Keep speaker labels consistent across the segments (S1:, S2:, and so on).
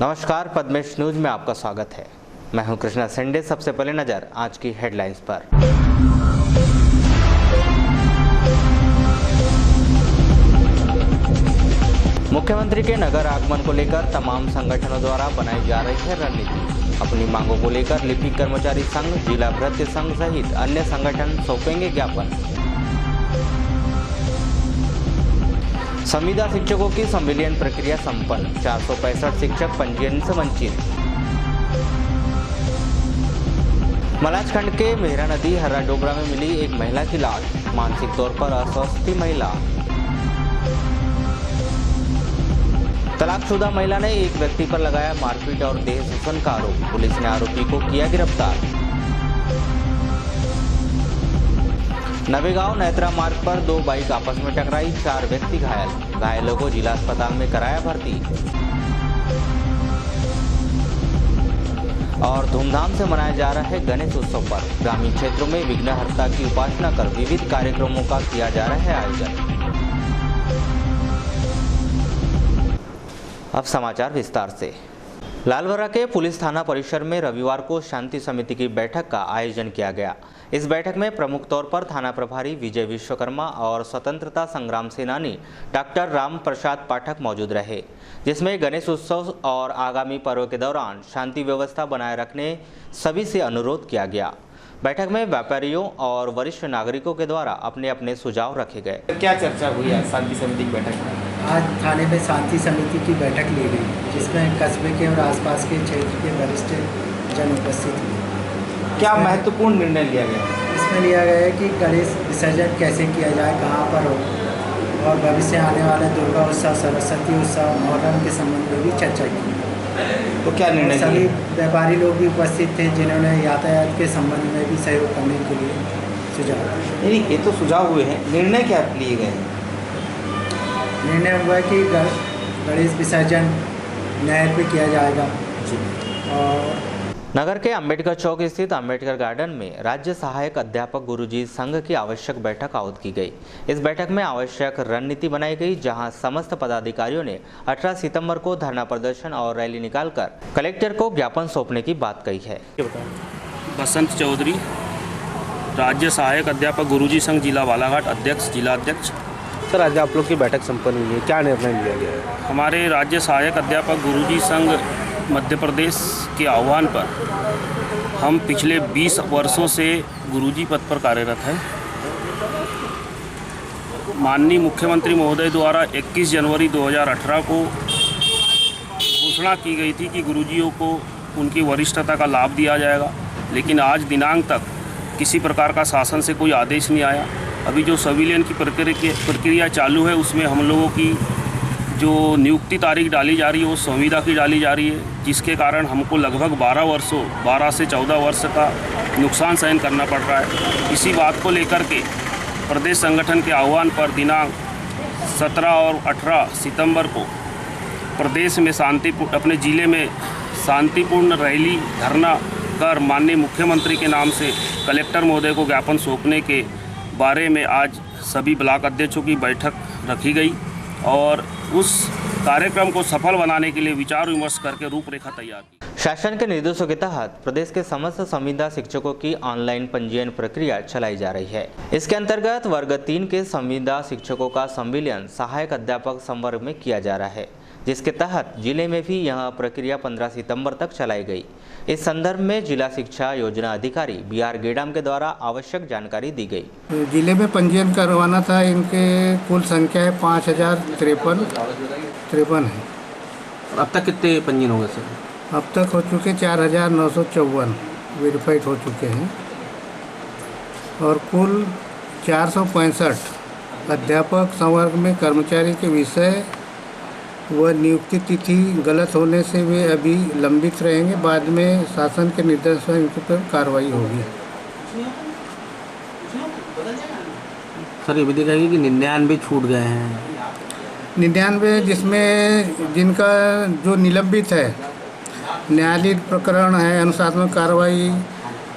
S1: नमस्कार, पद्मेश न्यूज में आपका स्वागत है। मैं हूं कृष्णा सेंडे। सबसे पहले नजर आज की हेडलाइंस पर। मुख्यमंत्री के नगर आगमन को लेकर तमाम संगठनों द्वारा बनाई जा रही है रणनीति। अपनी मांगों को लेकर लिपिक कर्मचारी संघ, जिला भृत्य संघ सहित अन्य संगठन सौंपेंगे ज्ञापन। संविदा शिक्षकों की संविलियन प्रक्रिया संपन्न, 465 शिक्षक पंजीयन से वंचित। मलाजखंड के मेहरा नदी हर्रा डोबरा में मिली एक महिला की लाश, मानसिक तौर पर अस्वस्थ थी महिला। तलाकशुदा महिला ने एक व्यक्ति पर लगाया मारपीट और देह शोषण का आरोप, पुलिस ने आरोपी को किया गिरफ्तार। नवेगांव नेत्रा मार्ग पर 2 बाइक आपस में टकराई, 4 व्यक्ति घायल। घायलों को जिला अस्पताल में कराया भर्ती। और धूमधाम से मनाया जा रहा है गणेश उत्सव पर ग्रामीण क्षेत्रों में विघ्नहर्ता की उपासना कर विविध कार्यक्रमों का किया जा रहा है आयोजन। अब समाचार विस्तार से। लालबर्रा के पुलिस थाना परिसर में रविवार को शांति समिति की बैठक का आयोजन किया गया। इस बैठक में प्रमुख तौर पर थाना प्रभारी विजय विश्वकर्मा और स्वतंत्रता संग्राम सेनानी डॉक्टर राम प्रसाद पाठक मौजूद रहे, जिसमें गणेश उत्सव और आगामी पर्व के दौरान शांति व्यवस्था बनाए रखने सभी से अनुरोध किया गया। बैठक में व्यापारियों और वरिष्ठ नागरिकों के द्वारा अपने अपने सुझाव रखे गए।
S2: क्या चर्चा हुई है शांति समिति की बैठक में?
S3: आज थाने में शांति समिति की बैठक ली गई, जिसमें कस्बे के और आसपास के क्षेत्र के वरिष्ठ जन उपस्थित हुए।
S2: क्या महत्वपूर्ण निर्णय लिया गया?
S3: इसमें लिया गया है कि गणेश विसर्जन कैसे किया जाए, कहाँ पर हो, और भविष्य आने वाले दुर्गा उत्सव, सरस्वती उत्सव, मुहर्रम के संबंध में भी चर्चा की।
S2: तो क्या निर्णय?
S3: सभी व्यापारी लोग भी उपस्थित थे, जिन्होंने यातायात के संबंध में भी सहयोग करने के लिए सुझाव दिए।
S2: नहीं, ये तो सुझाव हुए हैं, निर्णय क्या लिए गए हैं?
S3: निर्णय हुआ कि गणेश विसर्जन नहर पे किया जाएगा। और
S1: नगर के अंबेडकर चौक स्थित अंबेडकर गार्डन में राज्य सहायक अध्यापक गुरुजी संघ की आवश्यक बैठक आयोजित की गई। इस बैठक में आवश्यक रणनीति बनाई गई, जहां समस्त पदाधिकारियों ने 18 सितंबर को धरना प्रदर्शन और रैली निकालकर कलेक्टर को ज्ञापन सौंपने की बात कही है।
S4: बसंत चौधरी, राज्य सहायक अध्यापक गुरुजी संघ जिला बालाघाट अध्यक्ष, जिला अध्यक्ष।
S5: सर, आज आप लोग की बैठक संपन्न हुई है, क्या निर्णय लिया गया है?
S4: हमारे राज्य सहायक अध्यापक गुरुजी संघ मध्य प्रदेश के आह्वान पर हम पिछले 20 वर्षों से गुरुजी पद पर कार्यरत हैं। माननीय मुख्यमंत्री महोदय द्वारा 21 जनवरी 2018 को घोषणा की गई थी कि गुरुजियों को उनकी वरिष्ठता का लाभ दिया जाएगा, लेकिन आज दिनांक तक किसी प्रकार का शासन से कोई आदेश नहीं आया। अभी जो संविलियन की प्रक्रिया चालू है, उसमें हम लोगों की जो नियुक्ति तारीख डाली जा रही है वो संविदा की डाली जा रही है, जिसके कारण हमको लगभग 12 से 14 वर्ष का नुकसान सहन करना पड़ रहा है। इसी बात को लेकर के प्रदेश संगठन के आह्वान पर दिनांक 17 और 18 सितंबर को प्रदेश में अपने ज़िले में शांतिपूर्ण रैली, धरना कर माननीय मुख्यमंत्री के नाम से कलेक्टर महोदय को ज्ञापन सौंपने के बारे में आज सभी ब्लॉक अध्यक्षों की बैठक रखी गई और उस कार्यक्रम को सफल बनाने के लिए विचार विमर्श करके रूपरेखा तैयार की।
S1: शासन के निर्देशों के तहत प्रदेश के समस्त संविदा शिक्षकों की ऑनलाइन पंजीयन प्रक्रिया चलाई जा रही है। इसके अंतर्गत वर्ग 3 के संविदा शिक्षकों का संविलियन सहायक अध्यापक संवर्ग में किया जा रहा है, जिसके तहत जिले में भी यह प्रक्रिया 15 सितंबर तक चलाई गई। इस संदर्भ में जिला शिक्षा योजना अधिकारी BR गेडाम के द्वारा आवश्यक जानकारी दी गई।
S3: जिले में पंजीयन करवाना था, इनके कुल संख्या है 5053 है।
S5: अब तक कितने पंजीयन हो गए सर?
S3: अब तक हो चुके 4954 वेरीफाइड हो चुके हैं और कुल 465 अध्यापक संवर्ग में कर्मचारी के विषय व नियुक्ति तिथि गलत होने से वे अभी लंबित रहेंगे। बाद में शासन के निर्देश पर इनके पर कार्रवाई होगी।
S5: सर, ये भी देखा कि 99 छूट गए हैं।
S3: 99 जिसमें जिनका जो निलंबित है, न्यायालयिक प्रकरण है, अनुशासनात्मक कार्रवाई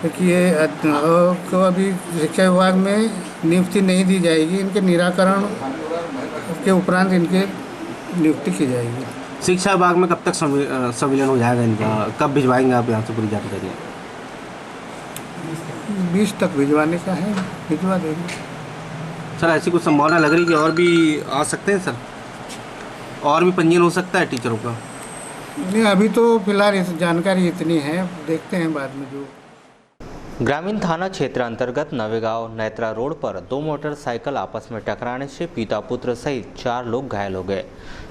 S3: किए को अभी शिक्षा विभाग में नियुक्ति नहीं दी जाएगी। इनके निराकरण के उपरांत इनके नियुक्ति की जाएगी।
S5: शिक्षा विभाग में कब तक संविलियन हो जाएगा इनका, कब भिजवाएंगे आप यहाँ से पूरी जानकारी?
S3: 20 तक भिजवाने का है, भिजवा देंगे।
S5: सर ऐसी कुछ संभावना लग रही है कि और भी आ सकते हैं सर, और भी पंजीयन हो सकता है टीचरों का?
S3: नहीं, अभी तो फिलहाल इस जानकारी इतनी है, देखते हैं बाद में जो।
S1: ग्रामीण थाना क्षेत्र अंतर्गत नवेगांव नेत्रा रोड पर 2 मोटरसाइकिल आपस में टकराने से पिता पुत्र सहित 4 लोग घायल हो गए।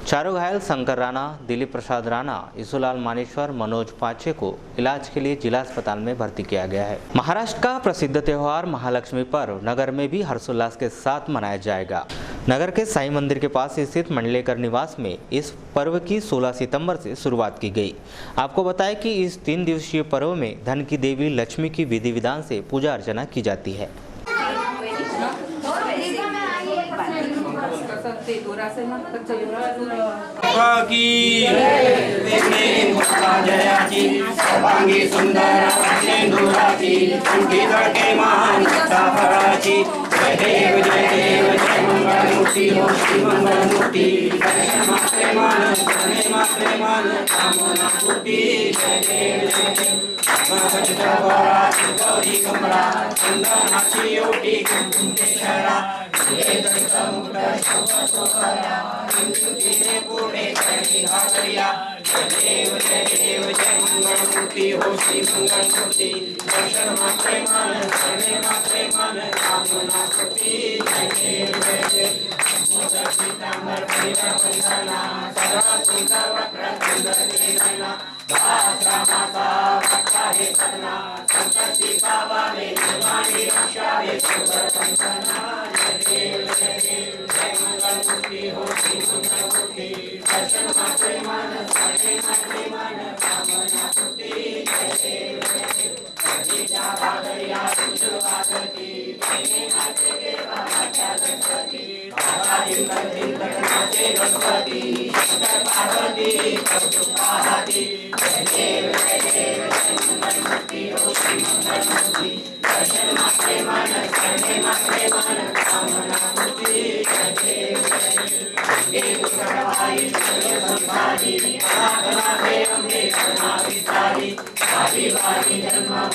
S1: चारों घायल शंकर राणा, दिलीप प्रसाद राणा, ईसुलाल मानेश्वर, मनोज पाचे को इलाज के लिए जिला अस्पताल में भर्ती किया गया है। महाराष्ट्र का प्रसिद्ध त्योहार महालक्ष्मी पर्व नगर में भी हर्षोल्लास के साथ मनाया जाएगा। नगर के साईं मंदिर के पास स्थित मंडलेकर निवास में इस पर्व की 16 सितंबर से शुरुआत की गई। आपको बताएं कि इस 3 दिवसीय पर्व में धन की देवी लक्ष्मी की विधि विधान से पूजा अर्चना की जाती है।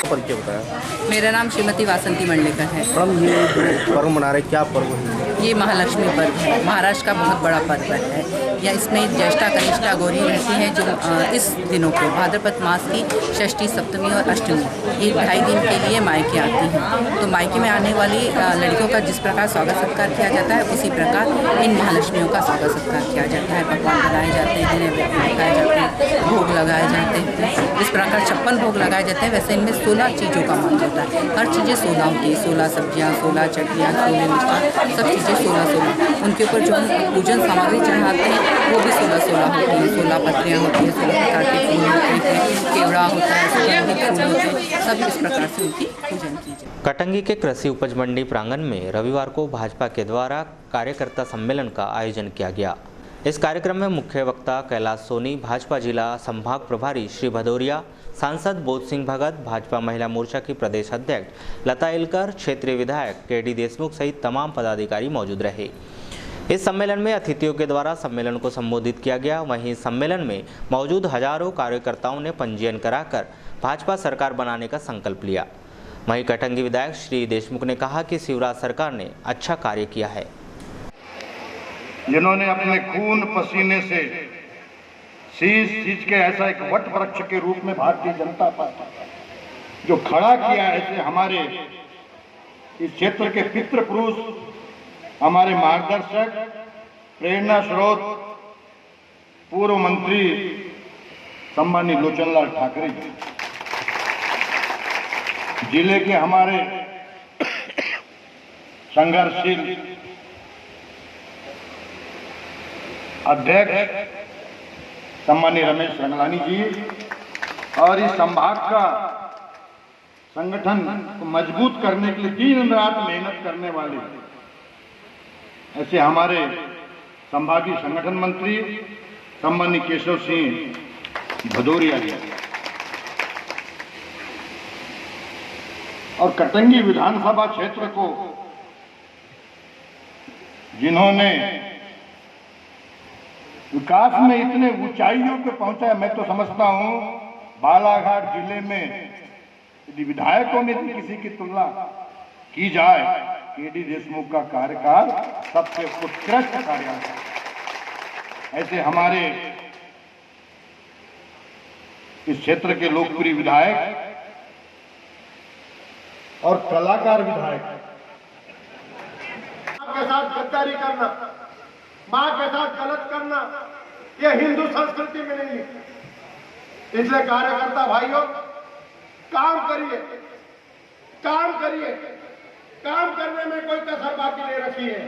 S5: परिचय बताया।
S6: मेरा नाम श्रीमती वासंती मंडलेकर है।
S5: मैडम ये जो पर्व मना रहे क्या पर्व है?
S6: ये महालक्ष्मी पर्व है, महाराष्ट्र का बहुत बड़ा पर्व है। या इसमें ज्येष्ठा कनिष्ठा गौरी रहती हैं जो इस दिनों को भाद्रपद मास की षष्ठी, सप्तमी और अष्टमी ये 2.5 दिन के लिए मायके आती हैं। तो मायके में आने वाली लड़कियों का जिस प्रकार स्वागत सत्कार किया जाता है उसी प्रकार इन महालक्ष्मियों का स्वागत सत्कार किया जाता है। पकवान बनाए जाते हैं, जिन्हें लगाए जाते हैं, भोग लगाए जाते हैं। जिस प्रकार 56 भोग लगाए जाते हैं वैसे इनमें 16 चीज़ों का मान होता है। हर चीज़ें 16 होती है, 16 सब्जियाँ, 16 चटनियाँ, छोले मिष्ठान, सब चीज़ें 16 उनके ऊपर जो हम पूजन सामग्री चढ़ाते हैं वो भी 16 होती है। 16 पत्रियाँ होती हैं, 16 प्रकार के फूल होते हैं, केवड़ा होता है, सुगंधित फूल होते हैं, सब इस प्रकार से उनकी पूजन की जाए।
S1: कटंगी के कृषि उपज मंडी प्रांगण में रविवार को भाजपा के द्वारा कार्यकर्ता सम्मेलन का आयोजन किया गया। इस कार्यक्रम में मुख्य वक्ता कैलाश सोनी, भाजपा जिला संभाग प्रभारी श्री भदौरिया, सांसद बोध सिंह भगत, भाजपा महिला मोर्चा की प्रदेश अध्यक्ष लता इलकर, क्षेत्रीय विधायक केडी देशमुख सहित तमाम पदाधिकारी मौजूद रहे। इस सम्मेलन में अतिथियों के द्वारा सम्मेलन को संबोधित किया गया। वहीं सम्मेलन में मौजूद हजारों कार्यकर्ताओं ने पंजीयन कराकर भाजपा सरकार बनाने का संकल्प लिया। वहीं कटंगी विधायक श्री देशमुख ने कहा कि शिवराज सरकार ने अच्छा कार्य किया है।
S7: जिन्होंने अपने खून पसीने से शीश सींच के ऐसा एक वट वृक्ष के रूप में भारतीय जनता पार्टी जो खड़ा किया है, ऐसे हमारे इस क्षेत्र के पितृ पुरुष, हमारे मार्गदर्शक, प्रेरणा स्रोत, पूर्व मंत्री सम्मानित लोचनलाल ठाकरे जी, जिले के हमारे संघर्षशील अध्यक्ष सम्मानित रमेश रंगलानी जी और इस संभाग का संगठन को मजबूत करने के लिए दिन रात मेहनत करने वाले ऐसे हमारे संभागीय संगठन मंत्री सम्मानित केशव सिंह भदौरिया जी और कटंगी विधानसभा क्षेत्र को विकास में इतने ऊंचाइयों पे पहुंचा है। मैं तो समझता हूं बालाघाट जिले में यदि विधायकों में भी किसी की तुलना की जाए, केडी देशमुख का कार्यकाल सबसे उत्कृष्ट कार्यकाल है। ऐसे हमारे इस क्षेत्र के लोकप्रिय विधायक और कलाकार विधायक,
S8: मां के साथ गद्दारी करना, मां के साथ गलत करना, यह हिंदू संस्कृति में नहीं है। इसलिए कार्यकर्ता भाइयों, काम करिए, काम करिए, काम करने में कोई कसर बाकी नहीं रखी है।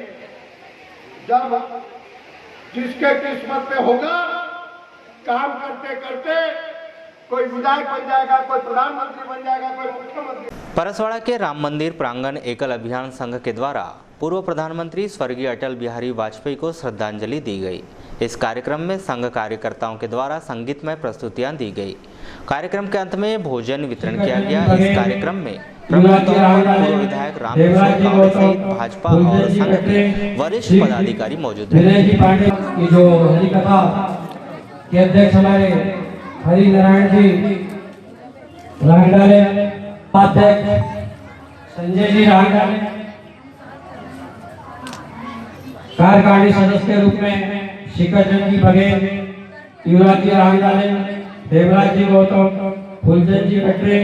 S8: जब जिसके किस्मत में होगा, काम करते करते कोई विधायक बन जाएगा, कोई प्रधानमंत्री बन जाएगा, कोई मुख्यमंत्री।
S1: परसवाड़ा के राम मंदिर प्रांगण एकल अभियान संघ के द्वारा पूर्व प्रधानमंत्री स्वर्गीय अटल बिहारी वाजपेयी को श्रद्धांजलि दी गई। इस कार्यक्रम में संघ कार्यकर्ताओं के द्वारा संगीतमय प्रस्तुतियां दी गई। कार्यक्रम के अंत में भोजन वितरण किया गया। इस कार्यक्रम में प्रमुख तौर पर पूर्व विधायक रामकिशोर कावड़े सहित भाजपा और संघ के वरिष्ठ पदाधिकारी मौजूद रहे।
S9: जो हरिकथा के अध्यक्ष हमारे हरि नारायण जी रांगडाले, अध्यक्ष संजय जी रांगडाले, कार्यकारिणी सदस्य के रूप में शिखरचंद जी बघेल, युवराज जी रांगडाले, देवराज जी गौतम, फूलचंद जी कटरे,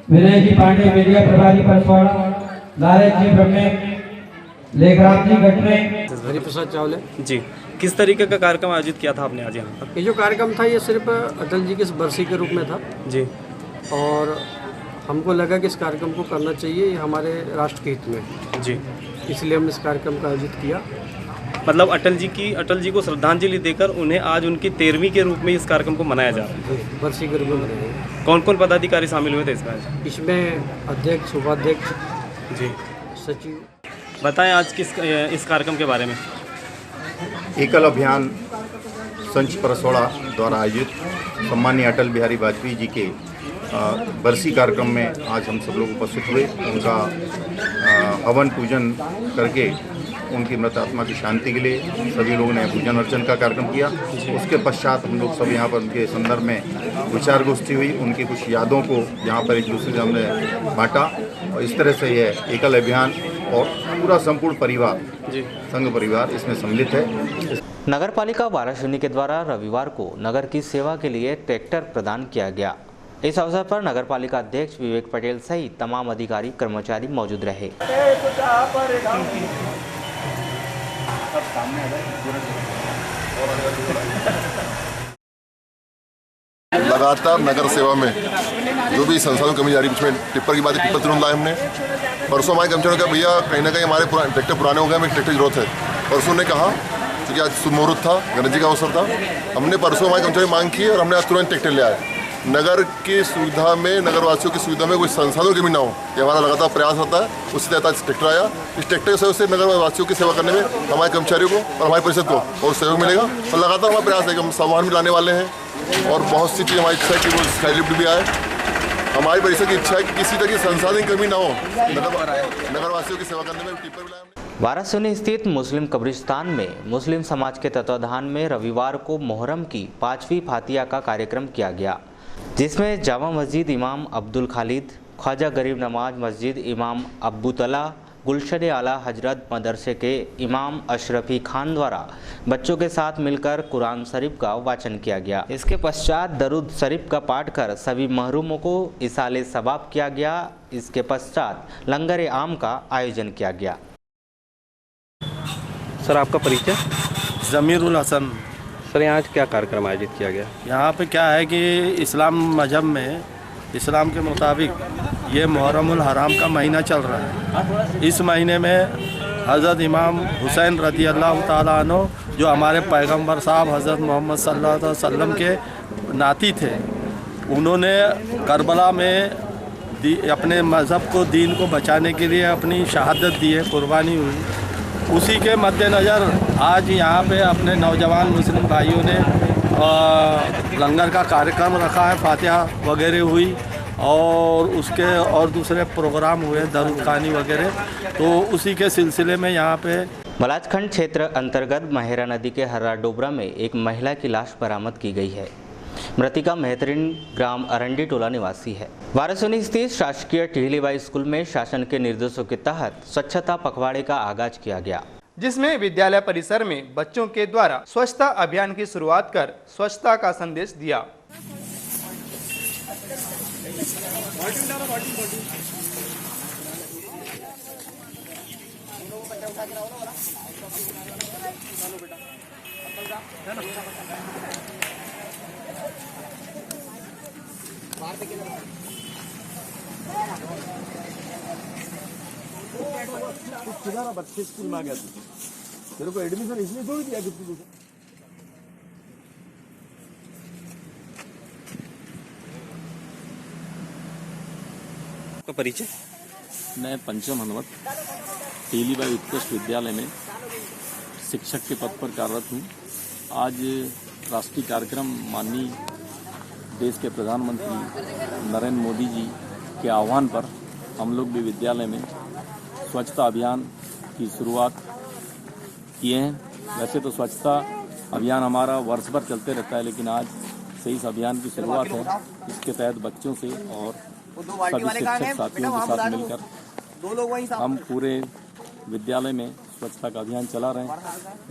S9: विनय जी पांडे मीडिया प्रभारी परसवाड़ा, नारायण जी ब्रह्मे, लेखराज जी कटरे,
S10: हरिप्रसाद चावले
S4: जी। किस तरीके का कार्यक्रम आयोजित किया था आपने आज यहाँ पर?
S10: ये जो कार्यक्रम था ये सिर्फ अटल जी की बरसी के रूप में था
S4: जी,
S10: और हमको लगा कि इस कार्यक्रम को करना चाहिए, ये हमारे राष्ट्र के हित में
S4: जी,
S10: इसलिए हमने इस कार्यक्रम का आयोजित किया।
S4: मतलब अटल जी को श्रद्धांजलि देकर उन्हें आज उनकी 13वीं के रूप में इस कार्यक्रम को मनाया जा रहा है।
S10: बरसी के रूप में मनाया।
S4: कौन कौन पदाधिकारी शामिल हुए थे इसमें?
S10: इसमें अध्यक्ष, उपाध्यक्ष
S4: जी,
S10: सचिव।
S4: बताएं आज इस कार्यक्रम के बारे में।
S11: एकल अभियान संच परसवाड़ा द्वारा आयोजित सम्माननीय अटल बिहारी वाजपेयी जी के बरसी कार्यक्रम में आज हम सब लोग उपस्थित हुए। उनका हवन पूजन करके उनकी मृत आत्मा की शांति के लिए सभी लोगों ने पूजन अर्चन का कार्यक्रम किया। उसके पश्चात हम लोग सब यहाँ पर उनके संदर्भ में विचार गोष्ठी हुई, उनकी कुछ यादों को यहाँ पर एक दूसरे से हमने बांटा, और इस तरह से यह एकल अभियान और पूरा संपूर्ण परिवार, संघ परिवार इसमें सम्मिलित है।
S1: नगरपालिका वाराणसी के द्वारा रविवार को नगर की सेवा के लिए ट्रैक्टर प्रदान किया गया। इस अवसर पर नगरपालिका अध्यक्ष विवेक पटेल सहित तमाम अधिकारी कर्मचारी मौजूद रहे।
S12: लगातार नगर सेवा में जो भी संसाधन कमी जा रही, उसमें टिप्पर की बात है, टिप्पर तुरंत लाए हमने। परसों हमारे कर्मचारियों का भैया कहीं ना कहीं हमारे ट्रैक्टर पुराने हो गए, हमें ट्रैक्टर की जरूरत है। परसों ने कहा, क्योंकि आज शुभ मुहूर्त था, गणेश जी का अवसर था, हमने परसों हमारे कर्मचारी मांग की और हमने आज तुरंत ट्रैक्टर ले आए। नगर की सुविधा में, नगरवासियों की सुविधा में कोई संसाधन की कमी ना हो, ये हमारा लगातार प्रयास रहता है। उससे तहत ट्रैक्टर आया। इस ट्रैक्टर की सहयोग से नगरवासियों की सेवा करने में हमारे कर्मचारियों को और हमारे परिषद को और सहयोग मिलेगा। और लगातार हमारा प्रयास है कि हम सामान भी लाने वाले हैं और बहुत सी चीज़ हमारी इच्छा है कि वो स्काई लिफ्ट भी आए। हमारी परिषद की इच्छा है कि किसी तरह की संसाधन की कमी ना हो, नगरवासियों की सेवा करने में टिप्पर भी लाए।
S1: वाराणसी स्थित मुस्लिम कब्रिस्तान में मुस्लिम समाज के तत्वाधान में रविवार को मोहर्रम की 5वीं फातिया का कार्यक्रम किया गया, जिसमें जामा मस्जिद इमाम अब्दुल खालिद, ख्वाजा गरीब नवाज मस्जिद इमाम अब्बू तला, गुलशन आला हजरत मदरसे के इमाम अशरफी खान द्वारा बच्चों के साथ मिलकर कुरान शरीफ का वाचन किया गया। इसके पश्चात दरूद शरीफ का पाठ कर सभी महरूमों को इसाले सवाब किया गया। इसके पश्चात लंगर आम का आयोजन किया गया।
S5: सर, आपका परिचय?
S4: जमीरुल हसन।
S5: सर, यहाँ आज क्या कार्यक्रम आयोजित किया गया?
S4: यहाँ पे क्या है कि इस्लाम मजहब में, इस्लाम के मुताबिक ये मुहर्रमुल हराम का महीना चल रहा है। इस महीने में हज़रत इमाम हुसैन रज़ी अल्लाह ताला अन्हु, जो हमारे पैगंबर साहब हज़रत मोहम्मद सल्लल्लाहु अलैहि वसल्लम के नाती थे, उन्होंने करबला में अपने मज़हब को, दीन को बचाने के लिए अपनी शहादत दी है, कुर्बानी हुई। उसी के मद्देनज़र आज यहाँ पे अपने नौजवान मुस्लिम भाइयों ने लंगर का कार्यक्रम रखा है, फातिहा वगैरह हुई और उसके और दूसरे प्रोग्राम हुए, दरूद खानी वगैरह। तो उसी के सिलसिले में यहाँ पे
S1: मलाजखंड क्षेत्र अंतर्गत महेरा नदी के हर्रा डोबरा में एक महिला की लाश बरामद की गई है। मृतिका मेहतरीन ग्राम अरंडी टोला निवासी है। वारासोनी स्थित शासकीय टिहलीबाई स्कूल में शासन के निर्देशों के तहत स्वच्छता पखवाड़े का आगाज किया गया,
S13: जिसमें विद्यालय परिसर में बच्चों के द्वारा स्वच्छता अभियान की शुरुआत कर स्वच्छता का संदेश दिया।
S14: बच्चे स्कूल में आ गया तेरे को एडमिशन इसलिए थोड़ी दिया कि
S5: परिचय।
S15: मैं पंचम हनुमत टिहलीबाई उत्कृष्ट विद्यालय में शिक्षक के पद पर कार्यरत हूँ। आज राष्ट्रीय कार्यक्रम माननीय देश के प्रधानमंत्री नरेंद्र मोदी जी के आह्वान पर हम लोग भी विद्यालय में स्वच्छता अभियान की शुरुआत किए हैं। वैसे तो स्वच्छता अभियान हमारा वर्ष भर चलते रहता है, लेकिन आज से इस अभियान की शुरुआत है। इसके तहत बच्चों से और सभी शिक्षक साथियों के साथ मिलकर हम पूरे विद्यालय में स्वच्छता का अभियान चला रहे हैं,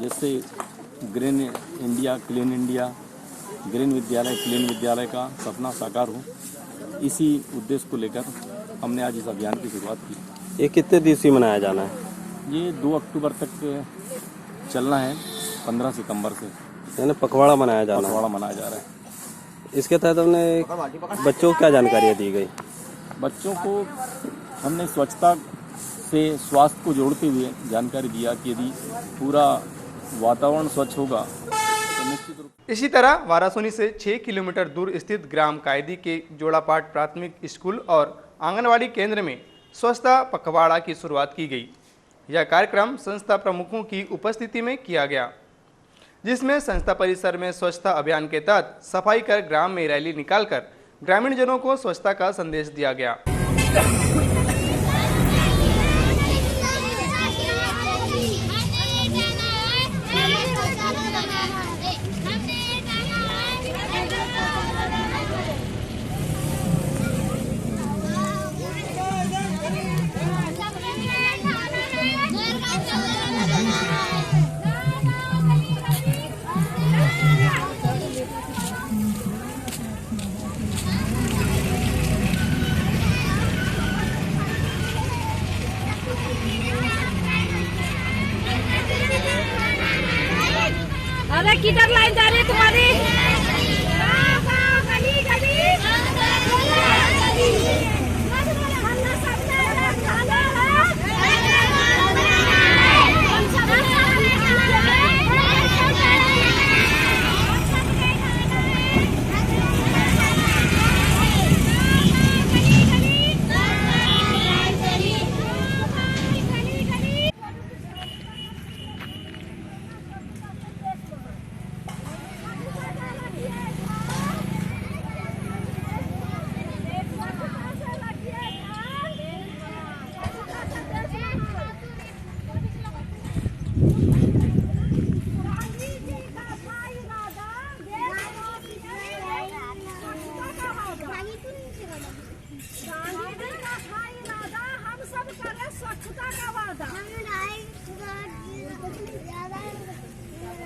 S15: जिससे green India clean India, green विद्यालय क्लीन विद्यालय का सपना साकार हो। इसी उद्देश्य को लेकर हमने आज इस अभियान की शुरुआत की।
S5: ये कितने दिवसीय मनाया जाना है?
S15: ये 2 अक्टूबर तक चलना है, 15 सितंबर से
S5: यानी पखवाड़ा मनाया जा
S15: रहा है।
S5: इसके तहत हमने बच्चों को क्या जानकारियाँ दी गई?
S15: बच्चों को हमने स्वच्छता से स्वास्थ्य को जोड़ते हुए जानकारी दिया कि यदि पूरा वातावरण स्वच्छ होगा तो निश्चित रूप।
S13: इसी तरह वारासोनी से 6 किलोमीटर दूर स्थित ग्राम कायदी के जोड़ापाट प्राथमिक स्कूल और आंगनवाड़ी केंद्र में स्वच्छता पखवाड़ा की शुरुआत की गई। यह कार्यक्रम संस्था प्रमुखों की उपस्थिति में किया गया, जिसमें संस्था परिसर में स्वच्छता अभियान के तहत सफाई कर ग्राम में रैली निकालकर ग्रामीण जनों को स्वच्छता का संदेश दिया गया।
S16: अरे किधर लाइन जा रही है तुम्हारी?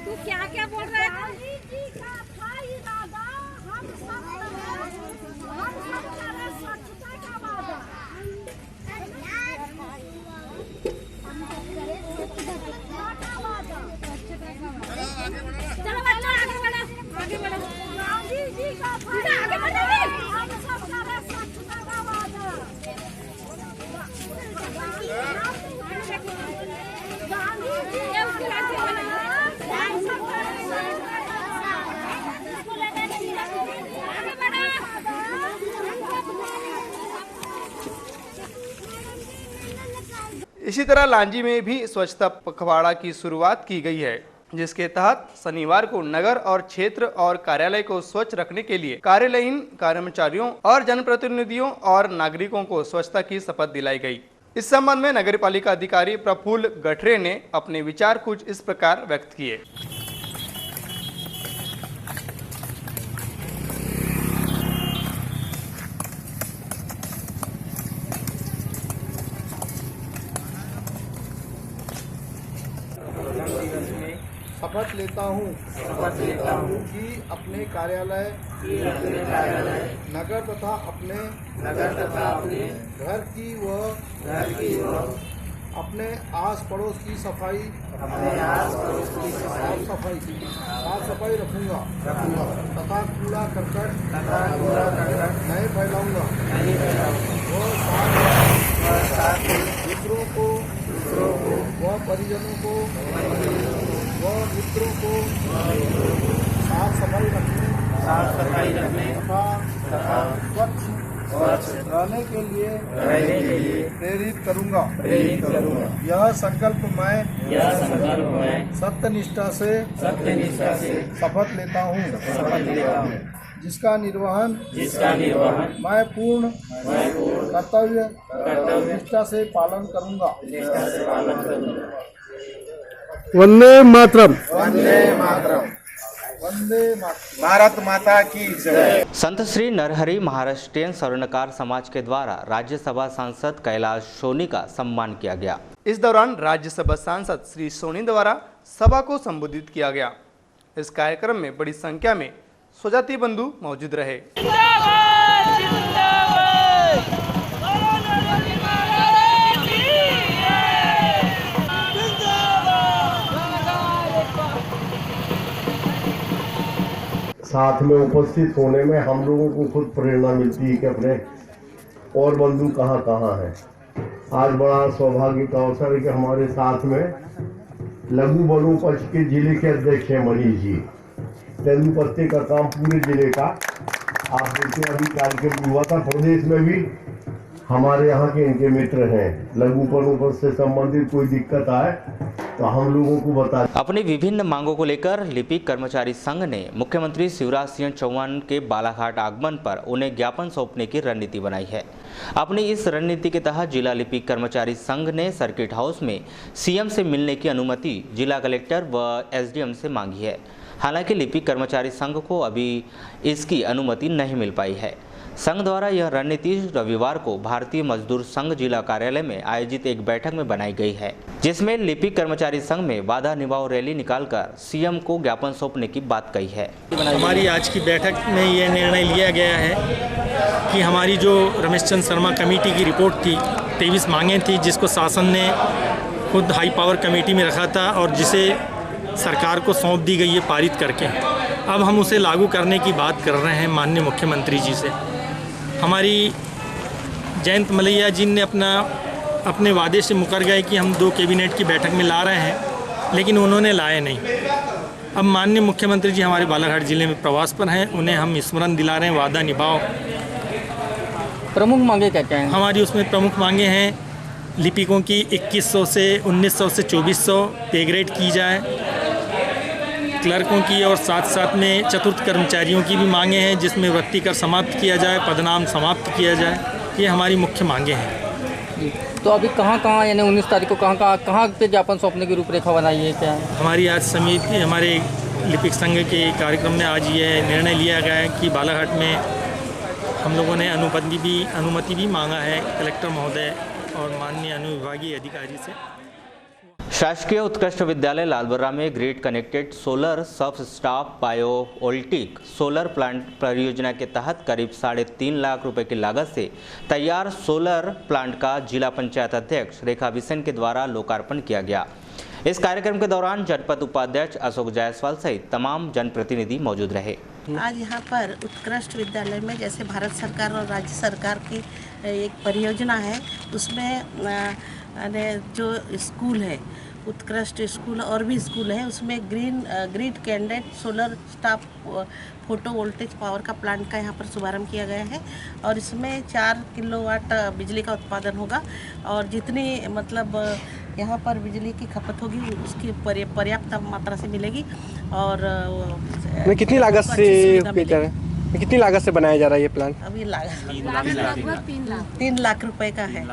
S16: तू क्या क्या बोल रहा है? चलो बच्चों आगे बढ़ो, आगे बढ़ो। गांधी जी का आगे बढ़ो। हम सब कर रहे स्वच्छता का वादा। गांधी जी ये उसके लाठी वाला। हम सब कर रहे आगे बढ़ो।
S13: इसी तरह लांजी में भी स्वच्छता पखवाड़ा की शुरुआत की गई है, जिसके तहत शनिवार को नगर और क्षेत्र और कार्यालय को स्वच्छ रखने के लिए कार्यालयीन कर्मचारियों और जनप्रतिनिधियों और नागरिकों को स्वच्छता की शपथ दिलाई गई। इस संबंध में नगरपालिका अधिकारी प्रफुल्ल गठरे ने अपने विचार कुछ इस प्रकार व्यक्त किए।
S8: शपथ लेता हूँ कि अपने कार्यालय नगर तथा अपने घर की व अपने आस पड़ोस की सफाई साफ सफाई रखूँगा तथा कूड़ा करकट नहीं फैलाऊँगा दूसरों को व परिजनों को व मित्रों को साफ सफाई रखने तथा स्वच्छ रहने के लिए प्रेरित करूंगा। यह संकल्प मैं सत्यनिष्ठा से शपथ लेता हूँ जिसका निर्वहन मैं पूर्ण कर्तव्य निष्ठा से पालन करूंगा।
S14: वंदे मातरम।
S2: भारत माता की जय।
S1: संत श्री नरहरि महाराष्ट्रीयन स्वर्णकार समाज के द्वारा राज्यसभा सांसद कैलाश सोनी का सम्मान किया गया।
S13: इस दौरान राज्यसभा सांसद श्री सोनी द्वारा सभा को संबोधित किया गया। इस कार्यक्रम में बड़ी संख्या में स्वजाति बंधु मौजूद रहे।
S14: साथ में उपस्थित होने में हम लोगों को खुद प्रेरणा मिलती है कि अपने और बंधु कहाँ कहाँ हैं। आज बड़ा सौभाग्य का अवसर है कि हमारे साथ में लघु वनोपज के जिले के अध्यक्ष हैं मनीष जी। तेंदू पत्ते का काम पूरे जिले का आप देखते अभी कार्यक्रम हुआ था। प्रदेश में भी हमारे यहाँ के इनके मित्र हैं। लघु वनोपज से संबंधित कोई दिक्कत आए तो हम लोगों को बता।
S1: अपनी विभिन्न मांगों को लेकर लिपिक कर्मचारी संघ ने मुख्यमंत्री शिवराज सिंह चौहान के बालाघाट आगमन पर उन्हें ज्ञापन सौंपने की रणनीति बनाई है। अपनी इस रणनीति के तहत जिला लिपिक कर्मचारी संघ ने सर्किट हाउस में सीएम से मिलने की अनुमति जिला कलेक्टर व एसडीएम से मांगी है। हालांकि लिपिक कर्मचारी संघ को अभी इसकी अनुमति नहीं मिल पाई है। संघ द्वारा यह रणनीति रविवार को भारतीय मजदूर संघ जिला कार्यालय में आयोजित एक बैठक में बनाई गई है, जिसमें लिपिक कर्मचारी संघ में वादा निभाओ रैली निकालकर सीएम को ज्ञापन सौंपने की बात कही है।
S17: हमारी आज की बैठक में यह निर्णय लिया गया है कि हमारी जो रमेश चंद्र शर्मा कमेटी की रिपोर्ट थी, 23 मांगें थी, जिसको शासन ने खुद हाई पावर कमेटी में रखा था और जिसे सरकार को सौंप दी गई है पारित करके। अब हम उसे लागू करने की बात कर रहे हैं माननीय मुख्यमंत्री जी से। हमारी जयंत मलैया जी ने अपने वादे से मुकर गए कि हम 2 कैबिनेट की बैठक में ला रहे हैं, लेकिन उन्होंने लाए नहीं। अब माननीय मुख्यमंत्री जी हमारे बालाघाट जिले में प्रवास पर हैं, उन्हें हम स्मरण दिला रहे हैं, वादा निभाओ।
S18: प्रमुख मांगे क्या क्या हैं?
S17: हमारी उसमें प्रमुख मांगे हैं लिपिकों की 2100 से 1900 से 2400 पे ग्रेड की जाए, क्लर्कों की और साथ में चतुर्थ कर्मचारियों की भी मांगे हैं, जिसमें व्यक्ति कर समाप्त किया जाए, पदनाम समाप्त किया जाए। ये हमारी मुख्य मांगे हैं।
S18: तो अभी कहाँ यानी 19 तारीख को कहाँ पे ज्ञापन सौंपने की रूपरेखा बनाई है क्या?
S17: हमारी आज समिति हमारे लिपिक संघ के कार्यक्रम में आज ये निर्णय लिया गया है कि बालाघाट में हम लोगों ने अनुमति भी मांगा है कलेक्टर महोदय और माननीय अनुविभागीय अधिकारी से।
S1: शासकीय उत्कृष्ट विद्यालय लालबर्रा में ग्रिड कनेक्टेड सोलर सब स्टाफ बायोवोल्टिक सोलर प्लांट परियोजना के तहत करीब 3.5 लाख रुपए की लागत से तैयार सोलर प्लांट का जिला पंचायत अध्यक्ष रेखा बिसेन के द्वारा लोकार्पण किया गया। इस कार्यक्रम के दौरान जनपद उपाध्यक्ष अशोक जायसवाल सहित तमाम जनप्रतिनिधि मौजूद रहे।
S19: आज यहाँ पर उत्कृष्ट विद्यालय में जैसे भारत सरकार और राज्य सरकार की एक परियोजना है, उसमें जो स्कूल है उत्कृष्ट स्कूल और भी स्कूल है, उसमें grid cadet solar staff photo voltage power का प्लांट का यहाँ पर शुभारंभ किया गया है और इसमें 4 किलोवाट बिजली का उत्पादन होगा और जितनी मतलब यहाँ पर बिजली की खपत होगी उसकी पर्याप्त मात्रा से मिलेगी। और
S10: कितनी लागत से कितनी लागत से बनाया जा रहा है ये प्लांट?
S19: अभी लगभग 3 लाख रुपए का है।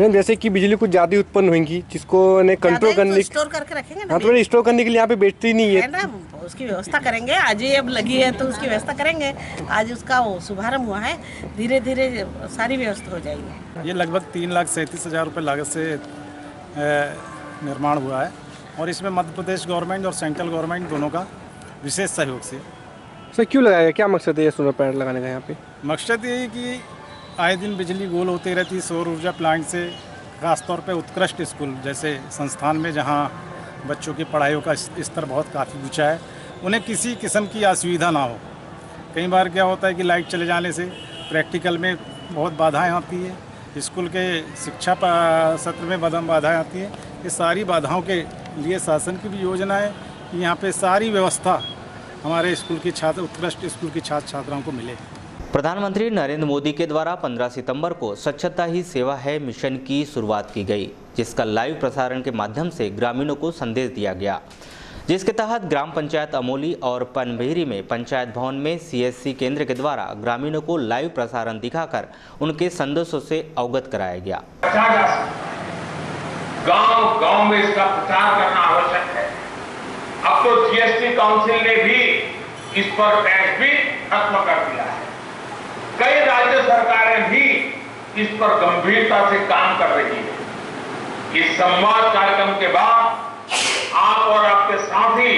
S10: मैम जैसे कि बिजली कुछ ज़्यादा उत्पन्न होंगी जिसको कंट्रोल करने
S19: स्टोर करके रखेंगे ना।
S10: हाँ तो स्टोर करने के लिए यहाँ पे बैटरी नहीं है
S19: ना, उसकी व्यवस्था करेंगे। आज ही अब लगी है तो उसकी व्यवस्था करेंगे। आज उसका वो शुभारंभ हुआ है, धीरे धीरे सारी व्यवस्था हो जाएगी।
S20: ये लगभग 3,37,000 रुपये लागत से निर्माण हुआ है और इसमें मध्य प्रदेश गवर्नमेंट और सेंट्रल गवर्नमेंट दोनों का विशेष सहयोग से।
S10: सर क्यों लगाया गया, क्या मकसद है ये सोलर पैनल लगाने का यहाँ पे?
S20: मकसद ये है कि आए दिन बिजली गोल होती रहती है सौर ऊर्जा प्लांट से, ख़ासतौर पे उत्कृष्ट स्कूल जैसे संस्थान में जहाँ बच्चों की पढ़ाइयों का स्तर बहुत काफ़ी ऊँचा है, उन्हें किसी किस्म की असुविधा ना हो। कई बार क्या होता है कि लाइट चले जाने से प्रैक्टिकल में बहुत बाधाएँ आती है, स्कूल के शिक्षा सत्र में बाधाएँ आती है। ये सारी बाधाओं के लिए शासन की भी योजना है कि यहाँ पे सारी व्यवस्था हमारे स्कूल की छात्र उत्कृष्ट स्कूल की छात्र छात्राओं को मिले।
S1: प्रधानमंत्री नरेंद्र मोदी के द्वारा 15 सितंबर को स्वच्छता ही सेवा है मिशन की शुरुआत की गई, जिसका लाइव प्रसारण के माध्यम से ग्रामीणों को संदेश दिया गया, जिसके तहत ग्राम पंचायत अमोली और पनभेरी में पंचायत भवन में CSC केंद्र के द्वारा ग्रामीणों को लाइव प्रसारण दिखाकर उनके संदेशों से अवगत कराया गया।
S21: गांव-गांव में इसका प्रचार करना आवश्यक है। अब तो GST काउंसिल ने भी इस पर टैक्स भी खत्म कर दिया है। कई राज्य सरकारें भी इस पर गंभीरता से काम कर रही है। इस संवाद कार्यक्रम के बाद आप और आपके साथी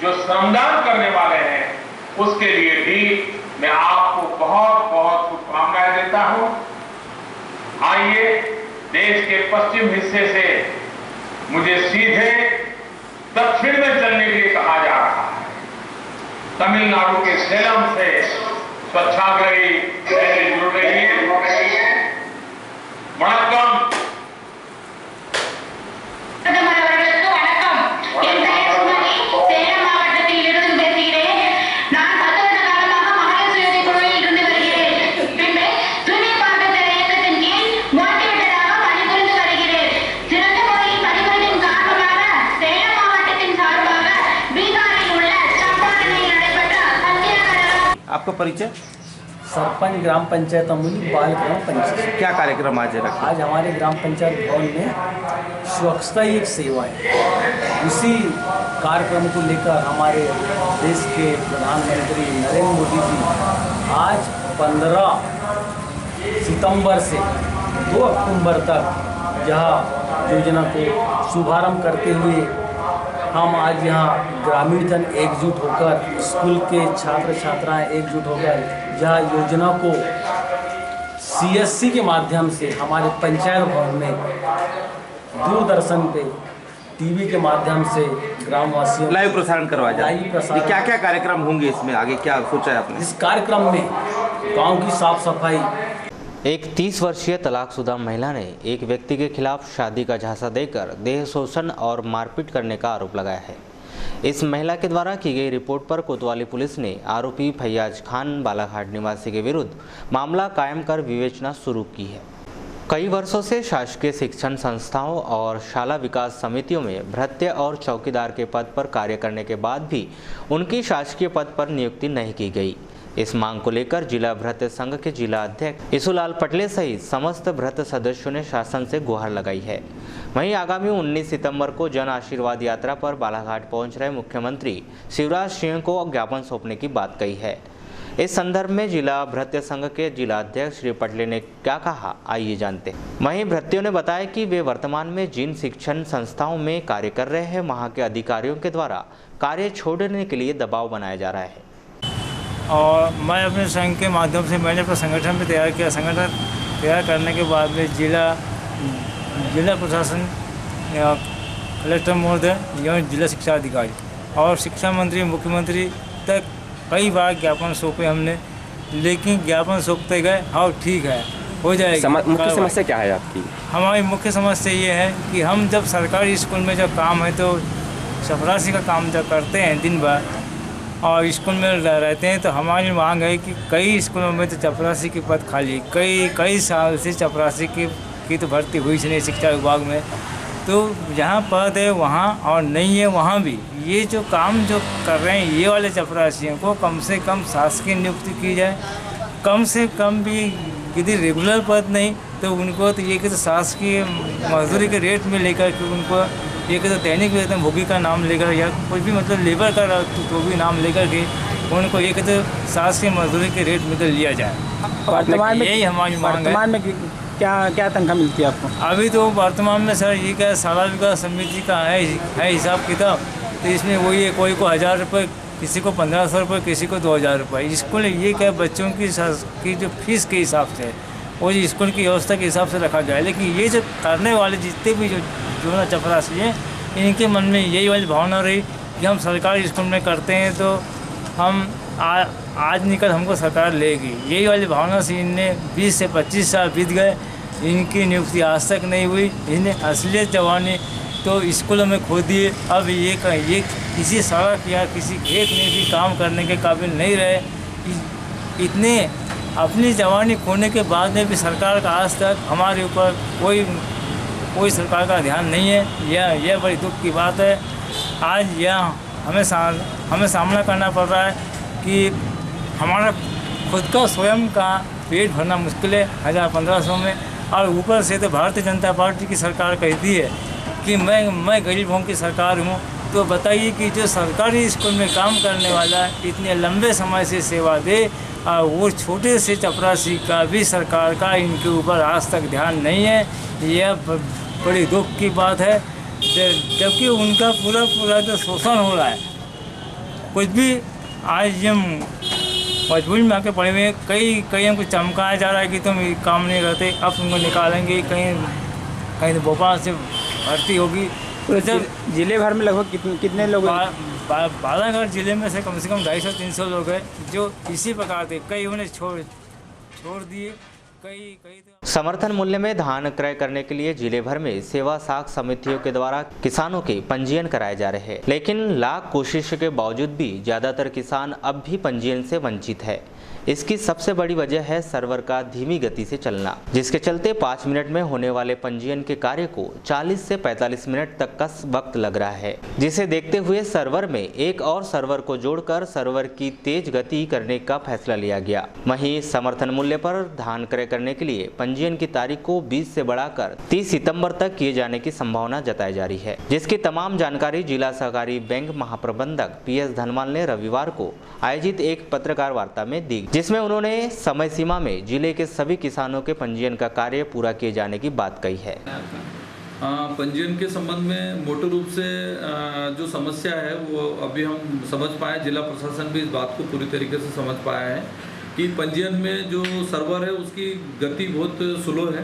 S21: जो श्रमदान करने वाले हैं, उसके लिए भी मैं आपको बहुत बहुत शुभकामनाएं देता हूं। आइए, देश के पश्चिम हिस्से से मुझे सीधे दक्षिण में चलने के लिए कहा जा रहा है। तमिलनाडु के सेलम से स्वच्छाग्रही रैली जुड़ रही है। वणक्कम।
S5: आपका परिचय?
S22: सरपंच ग्राम पंचायत अमोली बाल ग्राम पंचायत।
S5: क्या कार्यक्रम आज रखा?
S22: आज हमारे ग्राम पंचायत भवन में स्वच्छता ही एक सेवा है, उसी कार्यक्रम को लेकर हमारे देश के प्रधानमंत्री नरेंद्र मोदी जी आज 15 सितंबर से 2 अक्टूबर तक यह योजना को शुभारंभ करते हुए हम आज यहाँ ग्रामीण जन एकजुट होकर, स्कूल के छात्र छात्राएं एकजुट होकर यह योजना को CSC के माध्यम से हमारे पंचायत भवन में दूरदर्शन पे टीवी के माध्यम से ग्रामवासियों
S5: लाइव प्रसारण करवाया जाए।
S22: लाइव प्रसारण।
S5: क्या क्या कार्यक्रम होंगे इसमें, आगे क्या सोचा है आपने?
S22: इस कार्यक्रम में गाँव की साफ सफाई।
S1: एक 30 वर्षीय तलाकशुदा महिला ने एक व्यक्ति के खिलाफ शादी का झांसा देकर देह शोषण और मारपीट करने का आरोप लगाया है। इस महिला के द्वारा की गई रिपोर्ट पर कोतवाली पुलिस ने आरोपी फैयाज खान बालाघाट निवासी के विरुद्ध मामला कायम कर विवेचना शुरू की है। कई वर्षों से शासकीय शिक्षण संस्थाओं और शाला विकास समितियों में भृत्य और चौकीदार के पद पर कार्य करने के बाद भी उनकी शासकीय पद पर नियुक्ति नहीं की गई। इस मांग को लेकर जिला भृत्य संघ के जिला अध्यक्ष इसुलाल पटले सहित समस्त भृत्य सदस्यों ने शासन से गुहार लगाई है। वहीं आगामी 19 सितंबर को जन आशीर्वाद यात्रा पर बालाघाट पहुंच रहे मुख्यमंत्री शिवराज सिंह को ज्ञापन सौंपने की बात कही है। इस संदर्भ में जिला भृत्य संघ के जिला अध्यक्ष श्री पटले ने क्या कहा, आइए जानते हैं। वहीं भृत्यों ने बताया कि वे वर्तमान में जिन शिक्षण संस्थाओं में कार्य कर रहे हैं, वहां के अधिकारियों के द्वारा कार्य छोड़ने के लिए दबाव बनाया जा रहा है।
S23: और मैं अपने संघ के माध्यम से मैंने अपना संगठन भी तैयार किया। संगठन तैयार करने के बाद में जिला प्रशासन, कलेक्टर महोदय एवं जिला शिक्षा अधिकारी और शिक्षा मंत्री, मुख्यमंत्री तक कई बार ज्ञापन सौंपे हमने, लेकिन ज्ञापन सौंपते गए। हाँ ठीक है, हो जाएगी।
S24: मुख्य समस्या क्या है आपकी?
S23: हमारी मुख्य समस्या ये है कि हम जब सरकारी स्कूल में जब काम है तो चपरासी का काम जब करते हैं दिन भर और स्कूल में रहते हैं, तो हमारी मांग है कि कई स्कूलों में तो चपरासी के पद खाली, कई साल से चपरासी की तो भर्ती हुई नहीं शिक्षा विभाग में। तो जहाँ पद है वहाँ और नहीं है वहाँ भी ये जो काम जो कर रहे हैं ये वाले चपरासियों को कम से कम शासकीय नियुक्ति की जाए, कम से कम भी यदि रेगुलर पद नहीं तो उनको तो ये कि तो शासकीय मजदूरी के रेट में लेकर के उनको ये कि तो दैनिक वेतन भोगी का नाम लेकर या कोई भी मतलब लेबर का तो भी नाम लेकर के उनको ये कि तो शासकीय मजदूरी के रेट में तो लिया जाए।
S3: वर्तमान में
S23: यही हमारी मांग है।
S3: वर्तमान में क्या तनख्वाह मिलती है आपको?
S23: अभी तो वर्तमान में सर ये क्या साला विकास समिति का है हिसाब किताब, तो इसमें वही है कोई को 1000 रुपये, किसी को 1500 रुपये, किसी को 2000 रुपये। स्कूल ये क्या बच्चों की जो फीस के हिसाब से वो जो स्कूल की व्यवस्था के हिसाब से रखा गया है, लेकिन ये जो करने वाले जितने भी जो ना चपरासी हैं इनके मन में यही वाली भावना रही कि हम सरकारी स्कूल में करते हैं तो हम आज निकल हमको सरकार लेगी, यही वाली भावना से इनने 20 से 25 साल बीत गए, इनकी नियुक्ति आज तक नहीं हुई। इन्हें असलियत जवानी तो स्कूलों में खो दिए। अब ये किसी सड़क या किसी खेत में भी काम करने के काबिल नहीं रहे। इतने अपनी जवानी खोने के बाद में भी सरकार का आज तक हमारे ऊपर कोई सरकार का ध्यान नहीं है। यह बड़ी दुख की बात है। आज हमें सामना करना पड़ रहा है कि हमारा खुद का स्वयं का पेट भरना मुश्किल है 1000-1500 में, और ऊपर से तो भारतीय जनता पार्टी की सरकार कहती है कि मैं गरीबों की सरकार हूँ। तो बताइए कि जो सरकारी स्कूल में काम करने वाला इतने लंबे समय से सेवा दे और वो छोटे से चपरासी का भी सरकार का इनके ऊपर आज तक ध्यान नहीं है। यह बड़ी दुख की बात है, जबकि उनका पूरा जो शोषण हो रहा है। कुछ भी आज हम मजबूरी में आके पड़े हुए हैं, कई हमको चमकाया जा रहा है कि तुम काम नहीं करते, अब तुमको निकालेंगे, कहीं तो भोपाल से भर्ती होगी।
S3: तो जब जिले भर में लगभग कितने लोग?
S23: बालाघाट जिले में से कम 250-300 लोग हैं जो इसी प्रकार थे। कई उन्हें छोड़ दिए, कई
S1: समर्थन मूल्य में धान क्रय करने के लिए जिले भर में सेवा साख समितियों के द्वारा किसानों के पंजीयन कराए जा रहे हैं, लेकिन लाख कोशिश के बावजूद भी ज्यादातर किसान अब भी पंजीयन से वंचित है। इसकी सबसे बड़ी वजह है सर्वर का धीमी गति से चलना, जिसके चलते 5 मिनट में होने वाले पंजीयन के कार्य को 40 से 45 मिनट तक का वक्त लग रहा है, जिसे देखते हुए सर्वर में एक और सर्वर को जोड़कर सर्वर की तेज गति करने का फैसला लिया गया। वहीं समर्थन मूल्य पर धान क्रय करने के लिए पंजीयन की तारीख को 20 से बढ़ाकर 30 सितंबर तक किए जाने की संभावना जताई जा रही है, जिसकी तमाम जानकारी जिला सहकारी बैंक महाप्रबंधक PS धनवाल ने रविवार को आयोजित एक पत्रकार वार्ता में दी, जिसमें उन्होंने समय सीमा में जिले के सभी किसानों के पंजीयन का कार्य पूरा किए जाने की बात कही है।
S6: पंजीयन के संबंध में मोटे रूप से जो समस्या है वो अभी हम समझ पाए, जिला प्रशासन भी इस बात को पूरी तरीके से समझ पाया है कि पंजीयन में जो सर्वर है उसकी गति बहुत स्लो है,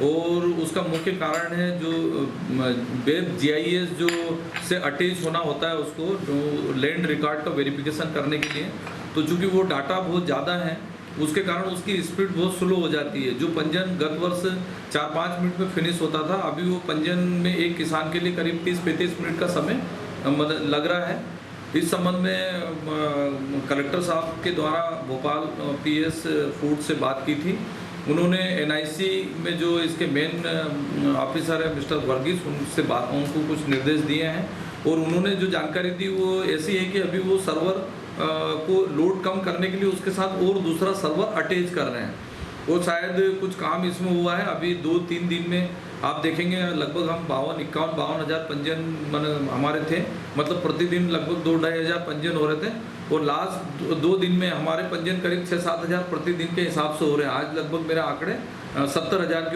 S6: और उसका मुख्य कारण है जो वेब GIS जो से अटैच होना होता है उसको लैंड रिकॉर्ड का वेरिफिकेशन करने के लिए, तो चूँकि वो डाटा बहुत ज़्यादा है उसके कारण उसकी स्पीड बहुत स्लो हो जाती है। जो पंजीयन गत वर्ष 4-5 मिनट में फिनिश होता था, अभी वो पंजीयन में एक किसान के लिए करीब 30-35 मिनट का समय लग रहा है। इस संबंध में कलेक्टर साहब के द्वारा भोपाल PS फूड से बात की थी। उन्होंने NIC में जो इसके मेन ऑफिसर है मिस्टर वर्गीस, उनको कुछ निर्देश दिए हैं, और उन्होंने जो जानकारी दी वो ऐसी है कि अभी वो सर्वर को लोड कम करने के लिए उसके साथ और दूसरा सर्वर अटैच कर रहे हैं, और शायद कुछ काम इसमें हुआ है। अभी 2-3 दिन में आप देखेंगे लगभग हम 51-52 हज़ार पंजीयन हमारे थे, मतलब प्रतिदिन लगभग 2-2.5 हज़ार पंजीयन हो रहे थे, और लास्ट 2 दिन में हमारे पंजीयन करीब 6-7 हज़ार प्रतिदिन के हिसाब से हो रहे हैं। आज लगभग मेरे आंकड़े 70 हज़ार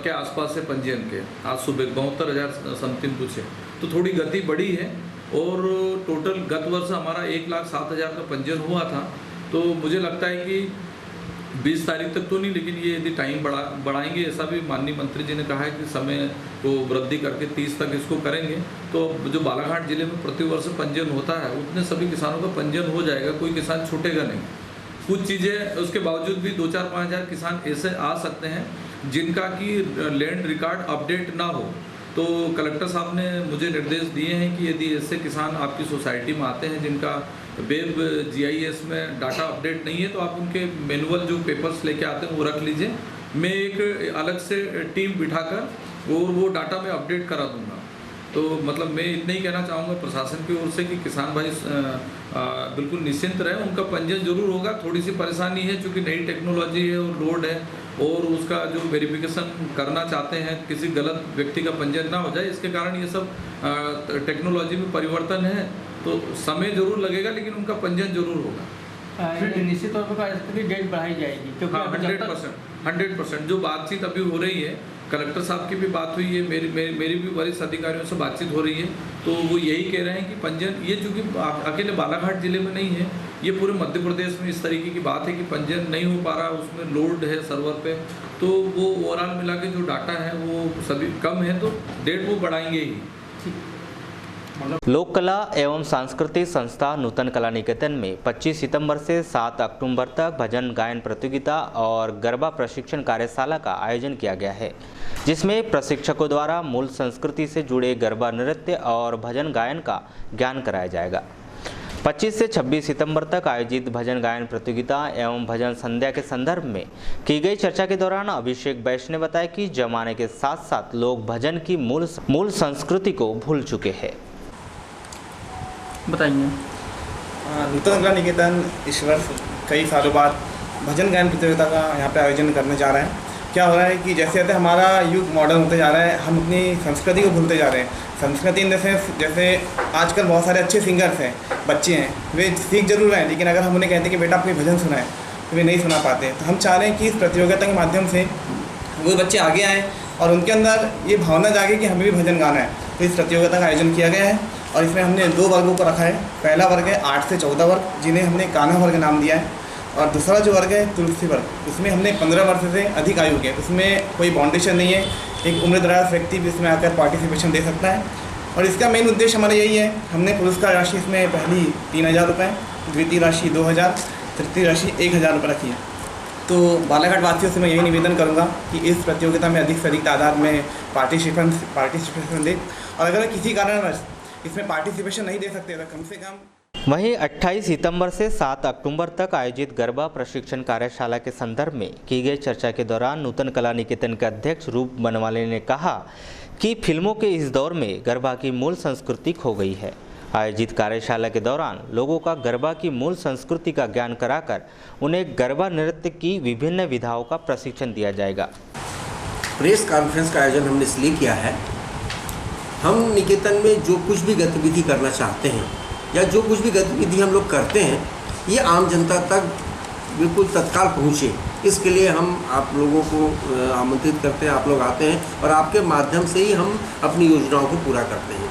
S6: के आसपास से पंजीयन के, आज सुबह 72 हज़ार समथिंग कुछ है, तो थोड़ी गति बढ़ी है। और टोटल गत वर्ष हमारा 1,07,000 का पंजीयन हुआ था, तो मुझे लगता है कि 20 तारीख तक तो नहीं, लेकिन ये यदि टाइम बढ़ाएंगे, ऐसा भी माननीय मंत्री जी ने कहा है कि समय को वृद्धि करके 30 तक इसको करेंगे, तो जो बालाघाट जिले में प्रतिवर्ष पंजीयन होता है उतने सभी किसानों का पंजीयन हो जाएगा, कोई किसान छूटेगा नहीं। कुछ चीज़ें उसके बावजूद भी 2-4-5 हज़ार किसान ऐसे आ सकते हैं जिनका कि लैंड रिकॉर्ड अपडेट ना हो, तो कलेक्टर साहब ने मुझे निर्देश दिए हैं कि यदि ऐसे किसान आपकी सोसाइटी में आते हैं जिनका वेब GIS में डाटा अपडेट नहीं है, तो आप उनके मैनुअल जो पेपर्स लेके आते हैं वो रख लीजिए। मैं एक अलग से टीम बिठाकर और वो डाटा में अपडेट करा दूंगा। तो मतलब मैं इतना ही कहना चाहूँगा प्रशासन की ओर से कि किसान भाई बिल्कुल निश्चिंत रहे, उनका पंजीयन जरूर होगा। थोड़ी सी परेशानी है क्योंकि नई टेक्नोलॉजी है और रोड है, और उसका जो वेरिफिकेशन करना चाहते हैं किसी गलत व्यक्ति का पंजीयन ना हो जाए, इसके कारण ये सब टेक्नोलॉजी में परिवर्तन है, तो समय जरूर लगेगा लेकिन उनका पंजीयन जरूर होगा।
S3: निश्चित तौर पर डेट बढ़ाई जाएगी क्योंकि
S6: 100% जो बातचीत अभी हो रही है, कलेक्टर साहब की भी बात हुई है, मेरी भी वरिष्ठ अधिकारियों से बातचीत हो रही है, तो वो यही कह रहे हैं कि पंजीयन ये चूँकि अकेले बालाघाट जिले में नहीं है, ये पूरे मध्य प्रदेश में इस तरीके की बात है कि पंजीयन नहीं हो पा रहा, उसमें लोड है सर्वर पे, तो वो ओवरऑल मिला के जो डाटा है वो सभी कम है, तो डेट वो बढ़ाएंगे ही।
S1: लोक कला एवं सांस्कृतिक संस्था नूतन कला निकेतन में 25 सितंबर से 7 अक्टूबर तक भजन गायन प्रतियोगिता और गरबा प्रशिक्षण कार्यशाला का आयोजन किया गया है, जिसमें प्रशिक्षकों द्वारा मूल संस्कृति से जुड़े गरबा नृत्य और भजन गायन का ज्ञान कराया जाएगा। 25 से 26 सितंबर तक आयोजित भजन गायन प्रतियोगिता एवं भजन संध्या के संदर्भ में की गई चर्चा के दौरान अभिषेक बैश ने बताया कि जमाने के साथ साथ लोग भजन की मूल संस्कृति को भूल चुके हैं।
S3: बताइए।
S5: नूतन कला निकेतन इस वर्ष कई सालों बाद भजन गायन प्रतियोगिता का यहाँ पे आयोजन करने जा रहे हैं। क्या हो रहा है कि जैसे जैसे हमारा युग मॉडर्न होते जा रहा है, हम अपनी संस्कृति को भूलते जा रहे हैं। संस्कृति इन द सेंस जैसे आजकल बहुत सारे अच्छे सिंगर्स हैं, बच्चे हैं, वे सीख जरूर रहे हैं, लेकिन अगर हम उन्हें कहते हैं कि बेटा आप कोई भजन सुनाएं तो वे नहीं सुना पाते। तो हम चाह रहे हैं कि इस प्रतियोगिता के माध्यम से वो बच्चे आगे आएँ और उनके अंदर ये भावना जागे कि हमें भी भजन गाना है। तो इस प्रतियोगिता का आयोजन किया गया है और इसमें हमने 2 वर्गों को रखा है। पहला वर्ग है 8 से 14 वर्ग, जिन्हें हमने कान्हा वर्ग नाम दिया है, और दूसरा जो वर्ग है तुलसी वर्ग, उसमें हमने 15 वर्ष से अधिक आयु के, उसमें कोई बाउंडेशन नहीं है, एक उम्रदराज व्यक्ति भी इसमें आकर पार्टिसिपेशन दे सकता है। और इसका मेन उद्देश्य हमारा यही है, हमने पुरस्कार राशि इसमें पहली 3000 रुपये, द्वितीय राशि 2000, तृतीय राशि 1000 रुपये रखी है। तो बालाघाट वासियों से मैं यही निवेदन करूंगा कि इस प्रतियोगिता में अधिक से अधिक तादाद में पार्टिसिपेशन दे, और अगर किसी कारणवश इसमें पार्टिसिपेशन नहीं दे सकते तो कम से कम।
S1: वहीं 28 सितंबर से 7 अक्टूबर तक आयोजित गरबा प्रशिक्षण कार्यशाला के संदर्भ में की गई चर्चा के दौरान नूतन कला निकेतन के अध्यक्ष रूप बनवाले ने कहा कि फिल्मों के इस दौर में गरबा की मूल संस्कृति खो गई है। आयोजित कार्यशाला के दौरान लोगों का गरबा की मूल संस्कृति का ज्ञान कराकर उन्हें गरबा नृत्य की विभिन्न विधाओं का प्रशिक्षण दिया जाएगा।
S7: प्रेस कॉन्फ्रेंस का आयोजन हमने इसलिए किया है, हम निकेतन में जो कुछ भी गतिविधि करना चाहते हैं या जो कुछ भी गतिविधि हम लोग करते हैं, ये आम जनता तक बिल्कुल तत्काल पहुँचे, इसके लिए हम आप लोगों को आमंत्रित करते हैं। आप लोग आते हैं और आपके माध्यम से ही हम अपनी योजनाओं को पूरा करते हैं।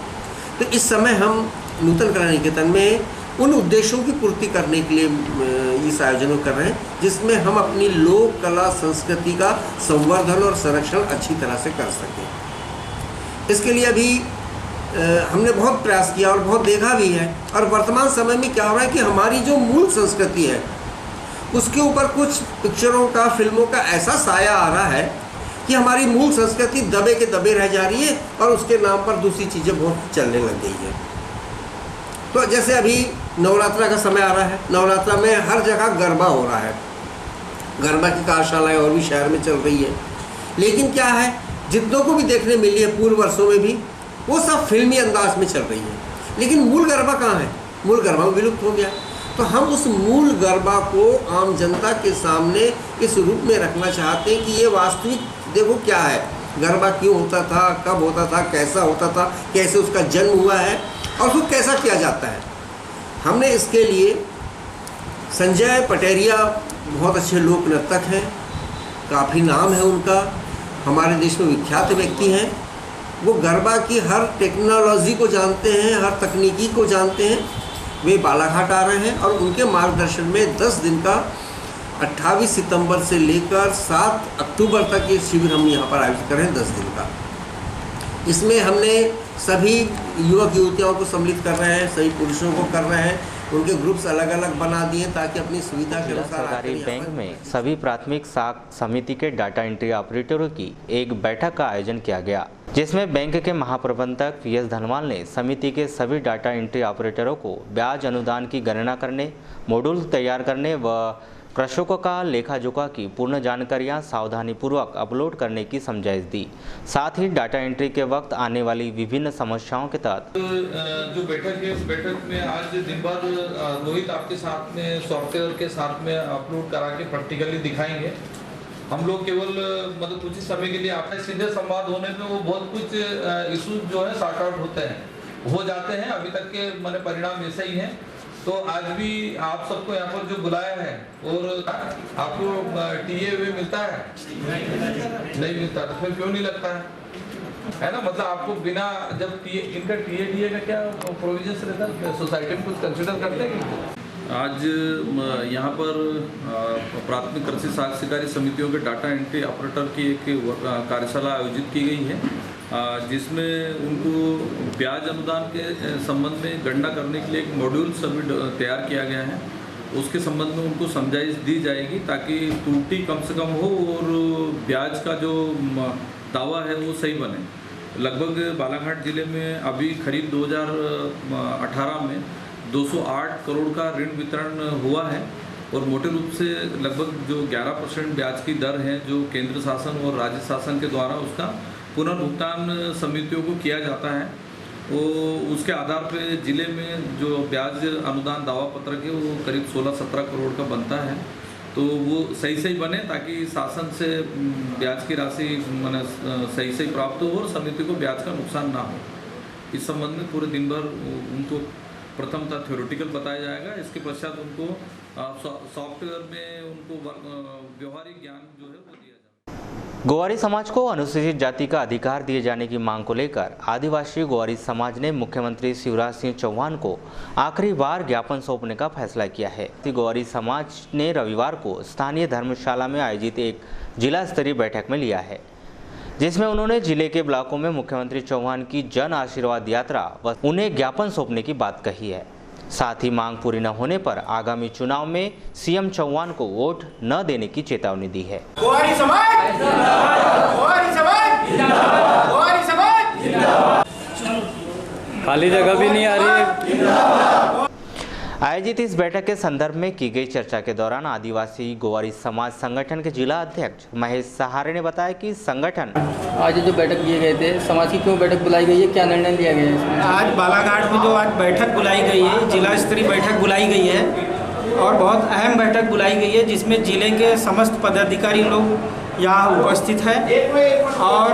S7: तो इस समय हम नूतन कला निकेतन में उन उद्देश्यों की पूर्ति करने के लिए इस आयोजन को कर रहे हैं, जिसमें हम अपनी लोक कला संस्कृति का संवर्धन और संरक्षण अच्छी तरह से कर सकें। इसके लिए अभी हमने बहुत प्रयास किया और बहुत देखा भी है, और वर्तमान समय में क्या हो रहा है कि हमारी जो मूल संस्कृति है उसके ऊपर कुछ पिक्चरों का, फिल्मों का ऐसा साया आ रहा है कि हमारी मूल संस्कृति दबे के दबे रह जा रही है और उसके नाम पर दूसरी चीज़ें बहुत चलने लग गई है। तो जैसे अभी नवरात्रा का समय आ रहा है, नवरात्रा में हर जगह गरबा हो रहा है, गरबा की कार्यशालाएँ और भी शहर में चल रही है, लेकिन क्या है, जितनों को भी देखने मिली है पूर्व वर्षों में भी, वो सब फिल्मी अंदाज में चल रही है, लेकिन मूल गरबा कहाँ है? मूल गरबा विलुप्त हो गया। तो हम उस मूल गरबा को आम जनता के सामने इस रूप में रखना चाहते हैं कि ये वास्तविक देखो क्या है, गरबा क्यों होता था, कब होता था, कैसा होता था, कैसे उसका जन्म हुआ है और उसको कैसा किया जाता है। हमने इसके लिए संजय पटेरिया बहुत अच्छे लोक नर्तक हैं, काफ़ी नाम है उनका, हमारे देश में विख्यात व्यक्ति हैं। वो गरबा की हर टेक्नोलॉजी को जानते हैं, हर तकनीकी को जानते हैं। वे बालाघाट आ रहे हैं और उनके मार्गदर्शन में 10 दिन का 28 सितंबर से लेकर 7 अक्टूबर तक ये शिविर हम यहाँ पर आयोजित कर रहे हैं, 10 दिन का। इसमें हमने सभी युवक युवतियों को सम्मिलित कर रहे हैं, सभी पुरुषों को कर रहे हैं, उनके ग्रुप्स अलग अलग बना दिए ताकि अपनी सुविधा के अनुसार।
S1: सरकारी बैंक में सभी प्राथमिक साख समिति के डाटा एंट्री ऑपरेटरों की एक बैठक का आयोजन किया गया, जिसमें बैंक के महाप्रबंधक पीएस धनवाल ने समिति के सभी डाटा एंट्री ऑपरेटरों को ब्याज अनुदान की गणना करने, मॉड्यूल तैयार करने व कृषकों का लेखा जोखा की पूर्ण जानकारियां सावधानी पूर्वक अपलोड करने की समझाइश दी। साथ ही डाटा एंट्री के वक्त आने वाली विभिन्न समस्याओं के तहत
S6: जो बैठक में आज दिन भर रोहित आपके साथ में सॉफ्टवेयर के साथ में अपलोड करा के प्रैक्टिकली दिखाएंगे। हम लोग केवल मतलब कुछ ही समय के लिए आपसे सीधे संवाद होने पे वो बहुत कुछ इशूज जो है सॉर्ट आउट होते हैं, हो जाते हैं। अभी तक के मैंने परिणाम ऐसे ही हैं। तो आज भी आप सबको यहाँ पर जो बुलाया है और आपको टीए वे मिलता है नहीं मिलता, तो फिर क्यों नहीं लगता है ना? मतलब आपको बिना जब इनका टीए का क्या प्रोविजन रहता है, सोसाइटी में कुछ कंसिडर करते हैं? आज यहाँ पर प्राथमिक कृषि सहकारी समितियों के डाटा एंट्री ऑपरेटर की एक कार्यशाला आयोजित की गई है, जिसमें उनको ब्याज अनुदान के संबंध में गणना करने के लिए एक मॉड्यूल सभी तैयार किया गया है। उसके संबंध में उनको समझाइश दी जाएगी ताकि त्रुटि कम से कम हो और ब्याज का जो दावा है वो सही बने। लगभग बालाघाट जिले में अभी खरीफ 2018 में 208 करोड़ का ऋण वितरण हुआ है और मोटे रूप से लगभग जो 11% ब्याज की दर है जो केंद्र शासन और राज्य शासन के द्वारा उसका पुनर्भुगतान समितियों को किया जाता है। वो उसके आधार पे जिले में जो ब्याज अनुदान दावा पत्रक है वो करीब 16-17 करोड़ का बनता है। तो वो सही बने ताकि शासन से ब्याज की राशि माने सही प्राप्त हो और समिति को ब्याज का नुकसान ना हो। इस संबंध में पूरे दिन भर उनको प्रथमतः थ्योरेटिकल बताया जाएगा, इसके पश्चात उनको सॉफ्टवेयर में उनको व्यवहारिक ज्ञान जो है वो दिया जाएगा।
S1: गोवारी समाज को अनुसूचित जाति का अधिकार दिए जाने की मांग को लेकर आदिवासी गोवारी समाज ने मुख्यमंत्री शिवराज सिंह चौहान को आखिरी बार ज्ञापन सौंपने का फैसला किया है। गोवारी समाज ने रविवार को स्थानीय धर्मशाला में आयोजित एक जिला स्तरीय बैठक में लिया है, जिसमें उन्होंने जिले के ब्लॉकों में मुख्यमंत्री चौहान की जन आशीर्वाद यात्रा व उन्हें ज्ञापन सौंपने की बात कही है। साथ ही मांग पूरी न होने पर आगामी चुनाव में सीएम चौहान को वोट न देने की चेतावनी दी है।
S2: गोवारी समाज जिंदाबाद, गोवारी समाज जिंदाबाद, गोवारी समाज जिंदाबाद।
S23: खाली जगह भी नहीं आ रही है।
S1: आयोजित इस बैठक के संदर्भ में की गई चर्चा के दौरान आदिवासी गोवारी समाज संगठन के जिला अध्यक्ष महेश सहारे ने बताया कि संगठन
S18: आज जो बैठक किए गए थे, समाज की क्यों बैठक बुलाई गई है, क्या निर्णय लिया गया है इसमें?
S22: आज बालाघाट में जो आज बैठक बुलाई गई है, जिला स्तरीय बैठक बुलाई गई है और बहुत अहम बैठक बुलाई गई है, जिसमें जिले के समस्त पदाधिकारी लोग यहाँ उपस्थित हैं। और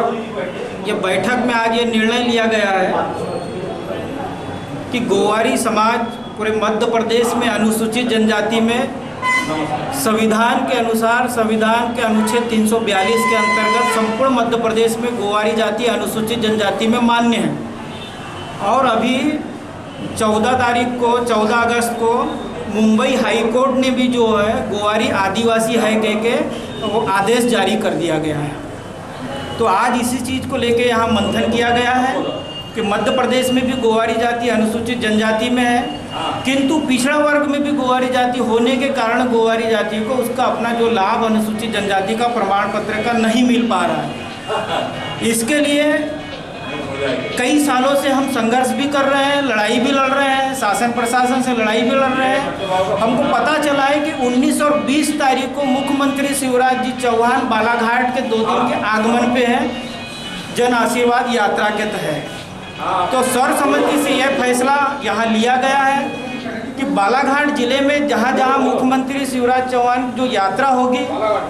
S22: ये बैठक में आज ये निर्णय लिया गया है कि गोवारी समाज पूरे मध्य प्रदेश में अनुसूचित जनजाति में संविधान के अनुसार, संविधान के अनुच्छेद 342 के अंतर्गत संपूर्ण मध्य प्रदेश में गोवारी जाति अनुसूचित जनजाति में मान्य है। और अभी 14 अगस्त को मुंबई हाई कोर्ट ने भी जो है गोवारी आदिवासी है कह के वो आदेश जारी कर दिया गया है। तो आज इसी चीज़ को लेके यहाँ मंथन किया गया है कि मध्य प्रदेश में भी गोवारी जाति अनुसूचित जनजाति में है, किंतु पिछड़ा वर्ग में भी गोवारी जाति होने के कारण गोवारी जाति को उसका अपना जो लाभ अनुसूचित जनजाति का प्रमाण पत्र का नहीं मिल पा रहा है। इसके लिए कई सालों से हम संघर्ष भी कर रहे हैं, लड़ाई भी लड़ रहे हैं, शासन प्रशासन से लड़ाई भी लड़ रहे हैं। हमको पता चला है कि 19 और 20 तारीख को मुख्यमंत्री शिवराज जी चौहान बालाघाट के 2 दिन के आगमन पे हैं जन आशीर्वाद यात्रा के तहत। तो सर्वसम्मति से यह फैसला यहाँ लिया गया है कि बालाघाट जिले में जहाँ जहाँ मुख्यमंत्री शिवराज चौहान जो यात्रा होगी,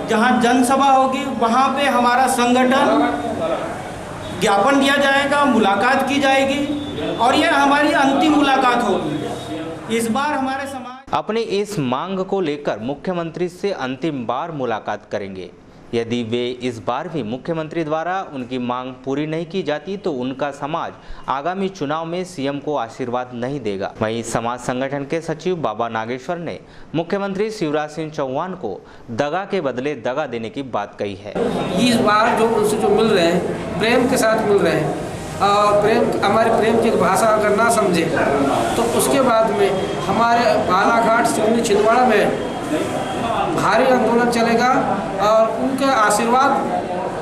S22: जहाँ जनसभा होगी, वहाँ पे हमारा संगठन ज्ञापन दिया जाएगा, मुलाकात की जाएगी और यह हमारी अंतिम मुलाकात होगी। इस बार हमारे समाज
S1: अपनी इस मांग को लेकर मुख्यमंत्री से अंतिम बार मुलाकात करेंगे। यदि वे इस बार भी मुख्यमंत्री द्वारा उनकी मांग पूरी नहीं की जाती तो उनका समाज आगामी चुनाव में सीएम को आशीर्वाद नहीं देगा। वहीं समाज संगठन के सचिव बाबा नागेश्वर ने मुख्यमंत्री शिवराज सिंह चौहान को दगा के बदले दगा देने की बात कही है।
S22: इस बार जो उनसे जो मिल रहे हैं प्रेम के साथ मिल रहे हैं और हमारे प्रेम की भाषा अगर ना समझे तो उसके बाद में हमारे बालाघाट सिवनी छिंदवाड़ा में भारी आंदोलन चलेगा और उनके आशीर्वाद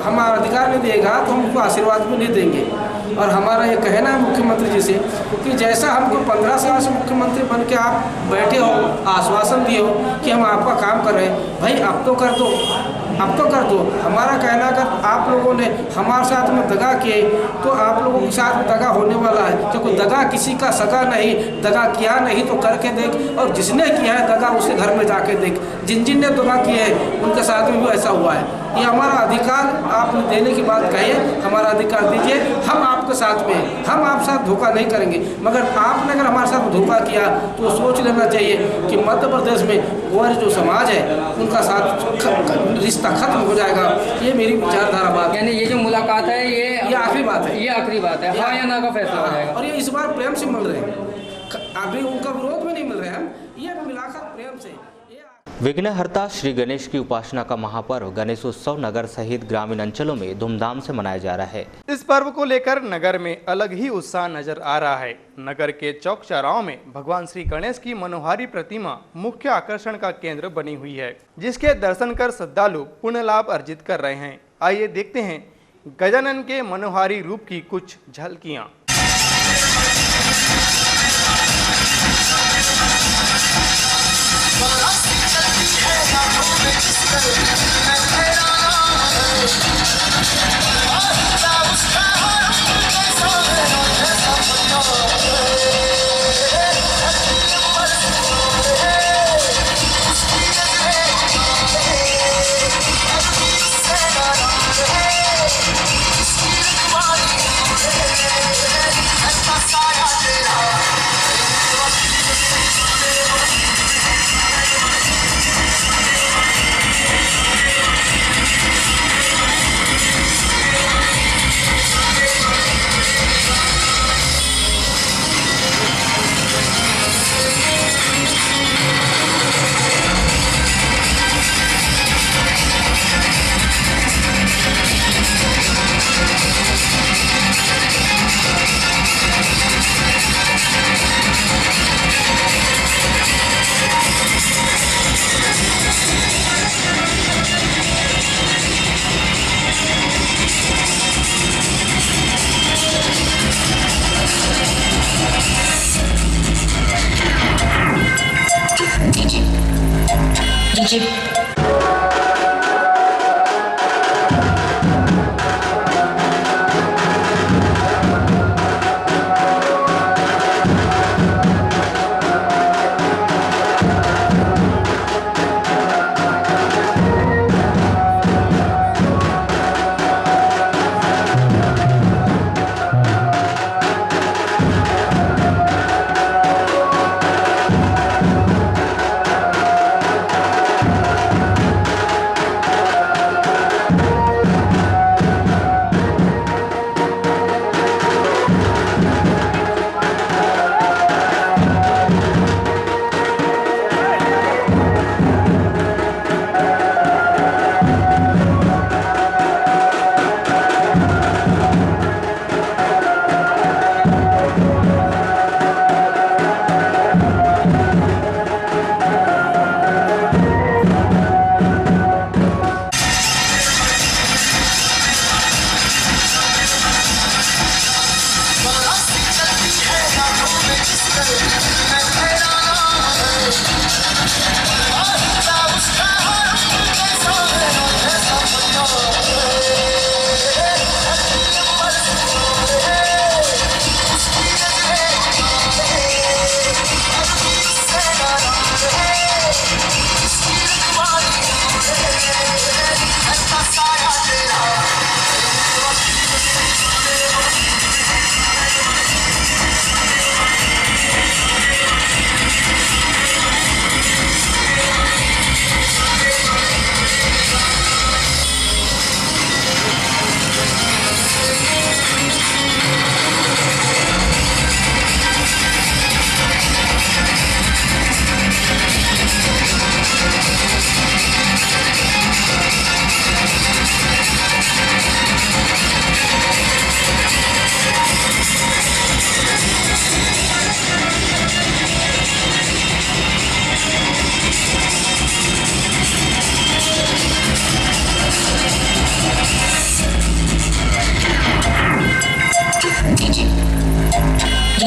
S22: हमारा अधिकार नहीं देगा तो हम उनको आशीर्वाद भी नहीं देंगे।
S9: और हमारा ये कहना है मुख्यमंत्री जी से कि जैसा हमको 15 साल से मुख्यमंत्री बन के आप बैठे हो, आश्वासन दिए हो कि हम आपका काम कर रहे हैं, भाई अब तो कर दो, अब तो कर दो। हमारा कहना अगर आप लोगों ने हमारे साथ में दगा किए तो आप लोगों के साथ में दगा होने वाला है, क्योंकि दगा किसी का सगा नहीं, दगा किया नहीं तो करके देख, और जिसने किया है दगा उसके घर में जाके देख। जिन जिन ने दगा किए हैं उनके साथ में भी ऐसा हुआ है। ये हमारा अधिकार आपने देने की बात कही है, हमारा अधिकार दीजिए, हम आपके साथ में हैं, हम आप साथ धोखा नहीं करेंगे। मगर आपने अगर हमारे साथ धोखा किया तो सोच लेना चाहिए कि मध्य प्रदेश में और जो समाज है उनका साथ रिश्ता खत्म हो जाएगा। ये मेरी विचारधारा बात।
S18: यानी ये जो मुलाकात है ये
S9: आखिरी बात है,
S18: ये आखिरी बात है, हाँ या ना का फैसला हो जाएगा।
S9: और ये इस बार प्रेम से मिल रहे हैं, अभी उनका विरोध में नहीं मिल रहे हैं हम, ये मुलाकात प्रेम से।
S1: विघ्नहर्ता श्री गणेश की उपासना का महापर्व गणेशोत्सव नगर सहित ग्रामीण अंचलों में धूमधाम से मनाया जा रहा है।
S13: इस पर्व को लेकर नगर में अलग ही उत्साह नजर आ रहा है। नगर के चौक चौराहों में भगवान श्री गणेश की मनोहारी प्रतिमा मुख्य आकर्षण का केंद्र बनी हुई है, जिसके दर्शन कर श्रद्धालु पुण्य लाभ अर्जित कर रहे हैं। आइए देखते हैं गजानन के मनोहारी रूप की कुछ झलकियाँ।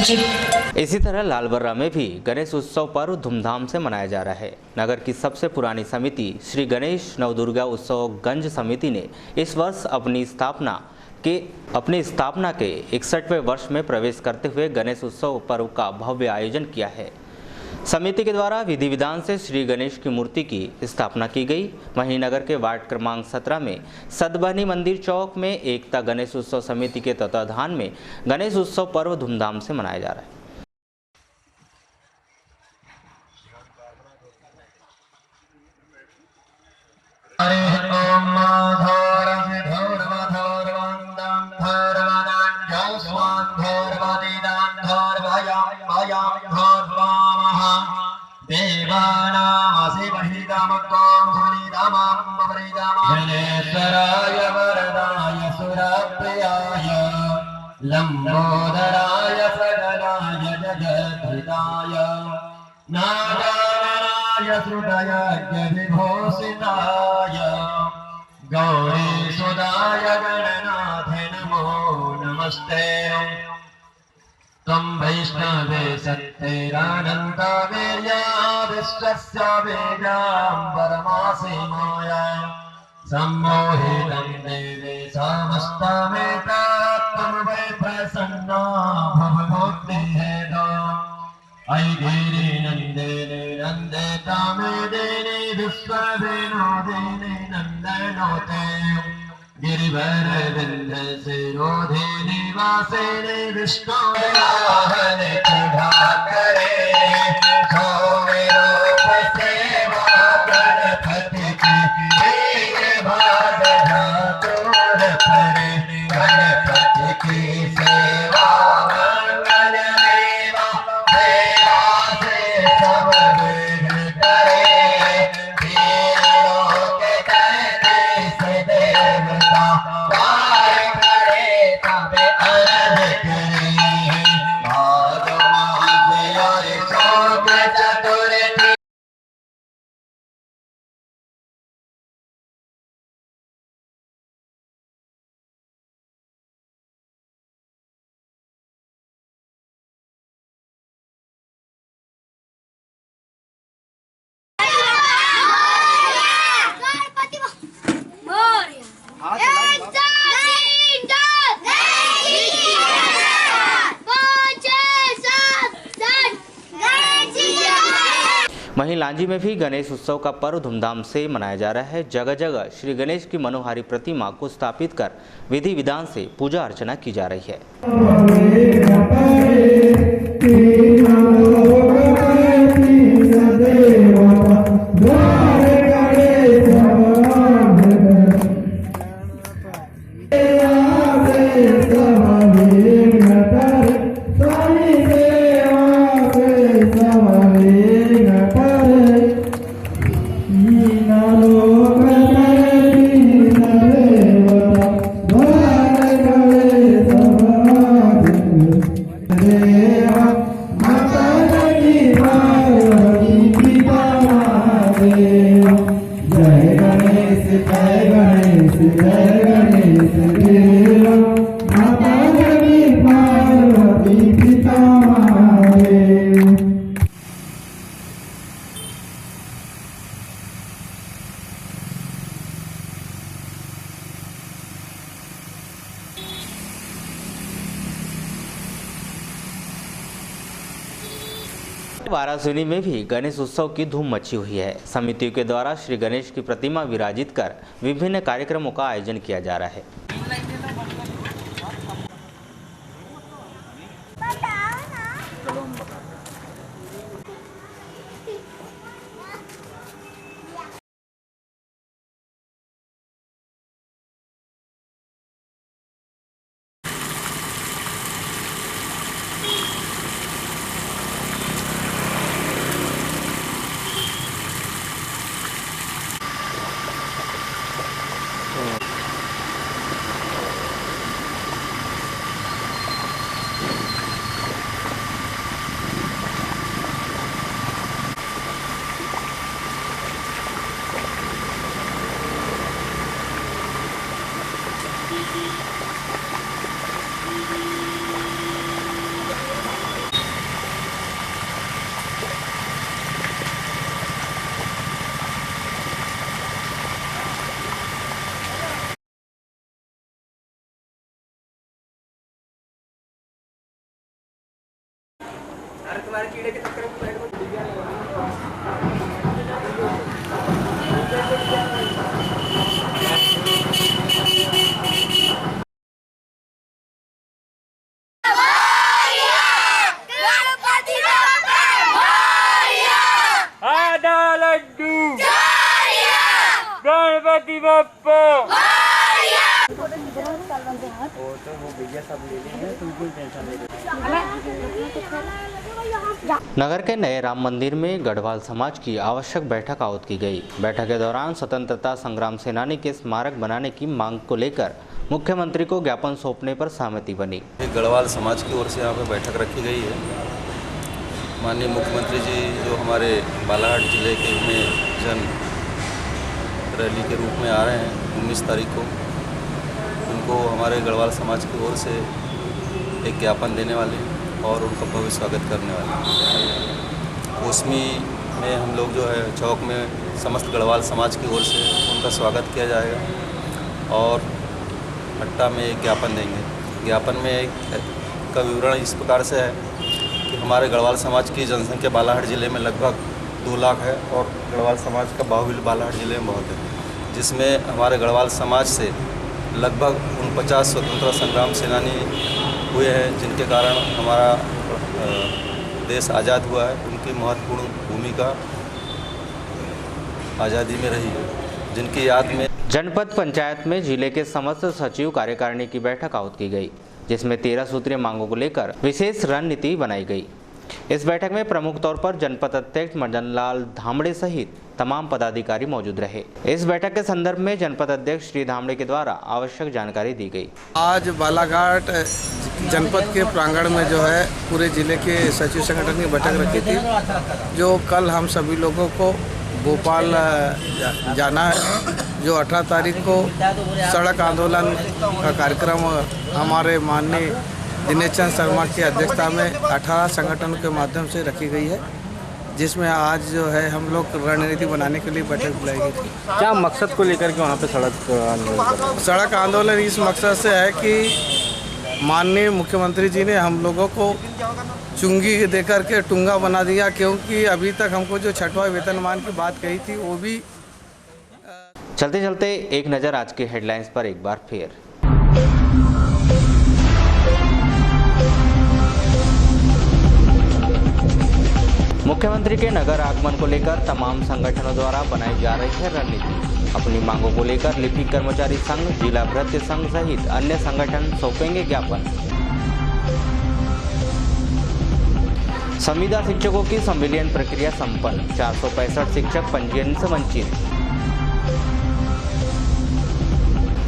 S1: इसी तरह लालबर्रा में भी गणेश उत्सव पर्व धूमधाम से मनाया जा रहा है। नगर की सबसे पुरानी समिति श्री गणेश नवदुर्गा उत्सव गंज समिति ने इस वर्ष अपनी स्थापना के 61वें वर्ष में प्रवेश करते हुए गणेश उत्सव पर्व का भव्य आयोजन किया है। समिति के द्वारा विधि विधान से श्री गणेश की मूर्ति की स्थापना की गई। वहीं नगर के वार्ड क्रमांक 17 में सतबहनी मंदिर चौक में एकता गणेश उत्सव समिति के तत्वाधान में गणेश उत्सव पर्व धूमधाम से मनाया जा रहा है।
S4: गणेश्वराय वरदाय सुरप्रियाय लंबोदराय सगनाय जगद्धिताय नागाननाय श्रुतयज्ञ विभूषिताय गौरीसुदाय गणनाथ नमो नमस्ते। त्वं वैष्णवे सत्यैरानन्दावीर्या विश्वस्य वेगां परमासीमाय सम्मोहितं देवे समस्तमेतत्त्वं वै प्रसन्ना भवभूतिहेतो अयि गिरिनन्दिनी नन्दितामेदिनी विश्वविनोदिनी नन्दनोते गिरिवरविन्दशिरोधिनी वासिनी विष्णुवाहने प्रभाकरे सौम्यरूप सेवा गणपति की भाग जातुर परे गणपति की सेवा मंगल देवा सेवा से सब विघ्न करे तीनों के तैतीस देवता वार करे तबे अर्घ करे भाद मास और शुक्ल चतुर्थी।
S1: वहीं लांजी में भी गणेश उत्सव का पर्व धूमधाम से मनाया जा रहा है। जगह जगह श्री गणेश की मनोहारी प्रतिमा को स्थापित कर विधि विधान से पूजा अर्चना की जा रही है। वाराणसी में भी गणेश उत्सव की धूम मची हुई है। समितियों के द्वारा श्री गणेश की प्रतिमा विराजित कर विभिन्न कार्यक्रमों का आयोजन किया जा रहा है।
S23: लड्डू गणपति बप्पा।
S1: नगर के नए राम मंदिर में गढ़वाल समाज की आवश्यक बैठक आहूत की गई। बैठक के दौरान स्वतंत्रता संग्राम सेनानी के स्मारक बनाने की मांग को लेकर मुख्यमंत्री को ज्ञापन सौंपने पर सहमति बनी।
S11: गढ़वाल समाज की ओर से यहाँ पर बैठक रखी गई है। माननीय मुख्यमंत्री जी जो हमारे बालाघाट जिले के में जन रैली के रूप में आ रहे हैं 19 तारीख को, उनको हमारे गढ़वाल समाज की ओर से एक ज्ञापन देने वाले और उनका भव्य स्वागत करने वाले। उसमें में हम लोग जो है चौक में समस्त गढ़वाल समाज की ओर से उनका स्वागत किया जाएगा और अट्टा में एक ज्ञापन देंगे। ज्ञापन में का विवरण इस प्रकार से है कि हमारे गढ़वाल समाज की जनसंख्या बालाघाट जिले में लगभग 2 लाख है और गढ़वाल समाज का बाहुल्य बालाघाट जिले में बहुत है, जिसमें हमारे गढ़वाल समाज से लगभग 49 स्वतंत्रता संग्राम सेनानी हुए हैं, जिनके कारण हमारा देश आज़ाद हुआ है। उनकी महत्वपूर्ण भूमिका आज़ादी में रही है, जिनकी याद में
S1: जनपद पंचायत में जिले के समस्त सचिव कार्यकारिणी की बैठक आहूत की गई, जिसमें 13 सूत्रीय मांगों को लेकर विशेष रणनीति बनाई गई। इस बैठक में प्रमुख तौर पर जनपद अध्यक्ष मदन लाल धामड़े सहित तमाम पदाधिकारी मौजूद रहे। इस बैठक के संदर्भ में जनपद अध्यक्ष श्री धामड़े के द्वारा आवश्यक जानकारी दी गई।
S12: आज बालाघाट जनपद के प्रांगण में जो है पूरे जिले के सचिव संगठन की बैठक रखी थी, जो कल हम सभी लोगों को भोपाल जाना है, जो 18 तारीख को सड़क आंदोलन का कार्यक्रम हमारे माननीय दिनेश चंद्र शर्मा की अध्यक्षता में 18 संगठनों के माध्यम से रखी गई है, जिसमें आज जो है हम लोग रणनीति बनाने के लिए बैठक बुलाई गई थी।
S10: क्या मकसद को लेकर के वहाँ पे
S12: सड़क आंदोलन इस मकसद से है कि माननीय मुख्यमंत्री जी ने हम लोगों को चुंगी देकर के टुंगा बना दिया, क्योंकि अभी तक हमको जो 6वां वेतनमान की बात कही थी वो भी।
S1: चलते चलते एक नज़र आज के हेडलाइंस पर एक बार फिर। मुख्यमंत्री के नगर आगमन को लेकर तमाम संगठनों द्वारा बनाई जा रही है रणनीति। अपनी मांगों को लेकर लिपिक कर्मचारी संघ, जिला भृत्य संघ सहित अन्य संगठन सौंपेंगे ज्ञापन। संविदा शिक्षकों की संविलियन प्रक्रिया संपन्न, 465 शिक्षक पंजीयन से वंचित।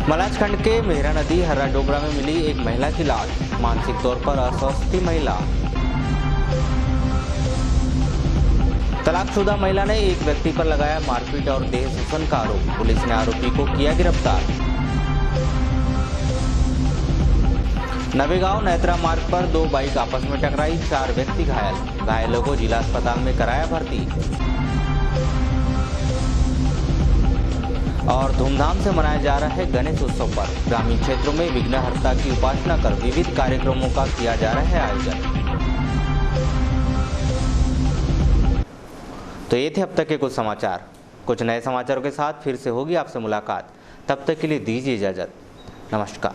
S1: मलाजखंड के मेहरा नदी हर्रा डोबरा में मिली एक महिला की लाश, मानसिक तौर पर अस्वस्थ थी महिला। तलाकशुदा महिला ने एक व्यक्ति पर लगाया मारपीट और देह शोषण का आरोप, पुलिस ने आरोपी को किया गिरफ्तार। नवेगांव नेत्रा मार्ग पर 2 बाइक आपस में टकराई, 4 व्यक्ति घायल। घायलों को जिला अस्पताल में कराया भर्ती। और धूमधाम से मनाया जा रहा है गणेश उत्सव पर ग्रामीण क्षेत्रों में विघ्नहर्ता की उपासना कर विविध कार्यक्रमों का किया जा रहा है आयोजन। तो ये थे अब तक के कुछ समाचार। कुछ नए समाचारों के साथ फिर से होगी आपसे मुलाकात। तब तक के लिए दीजिए इजाजत। नमस्कार।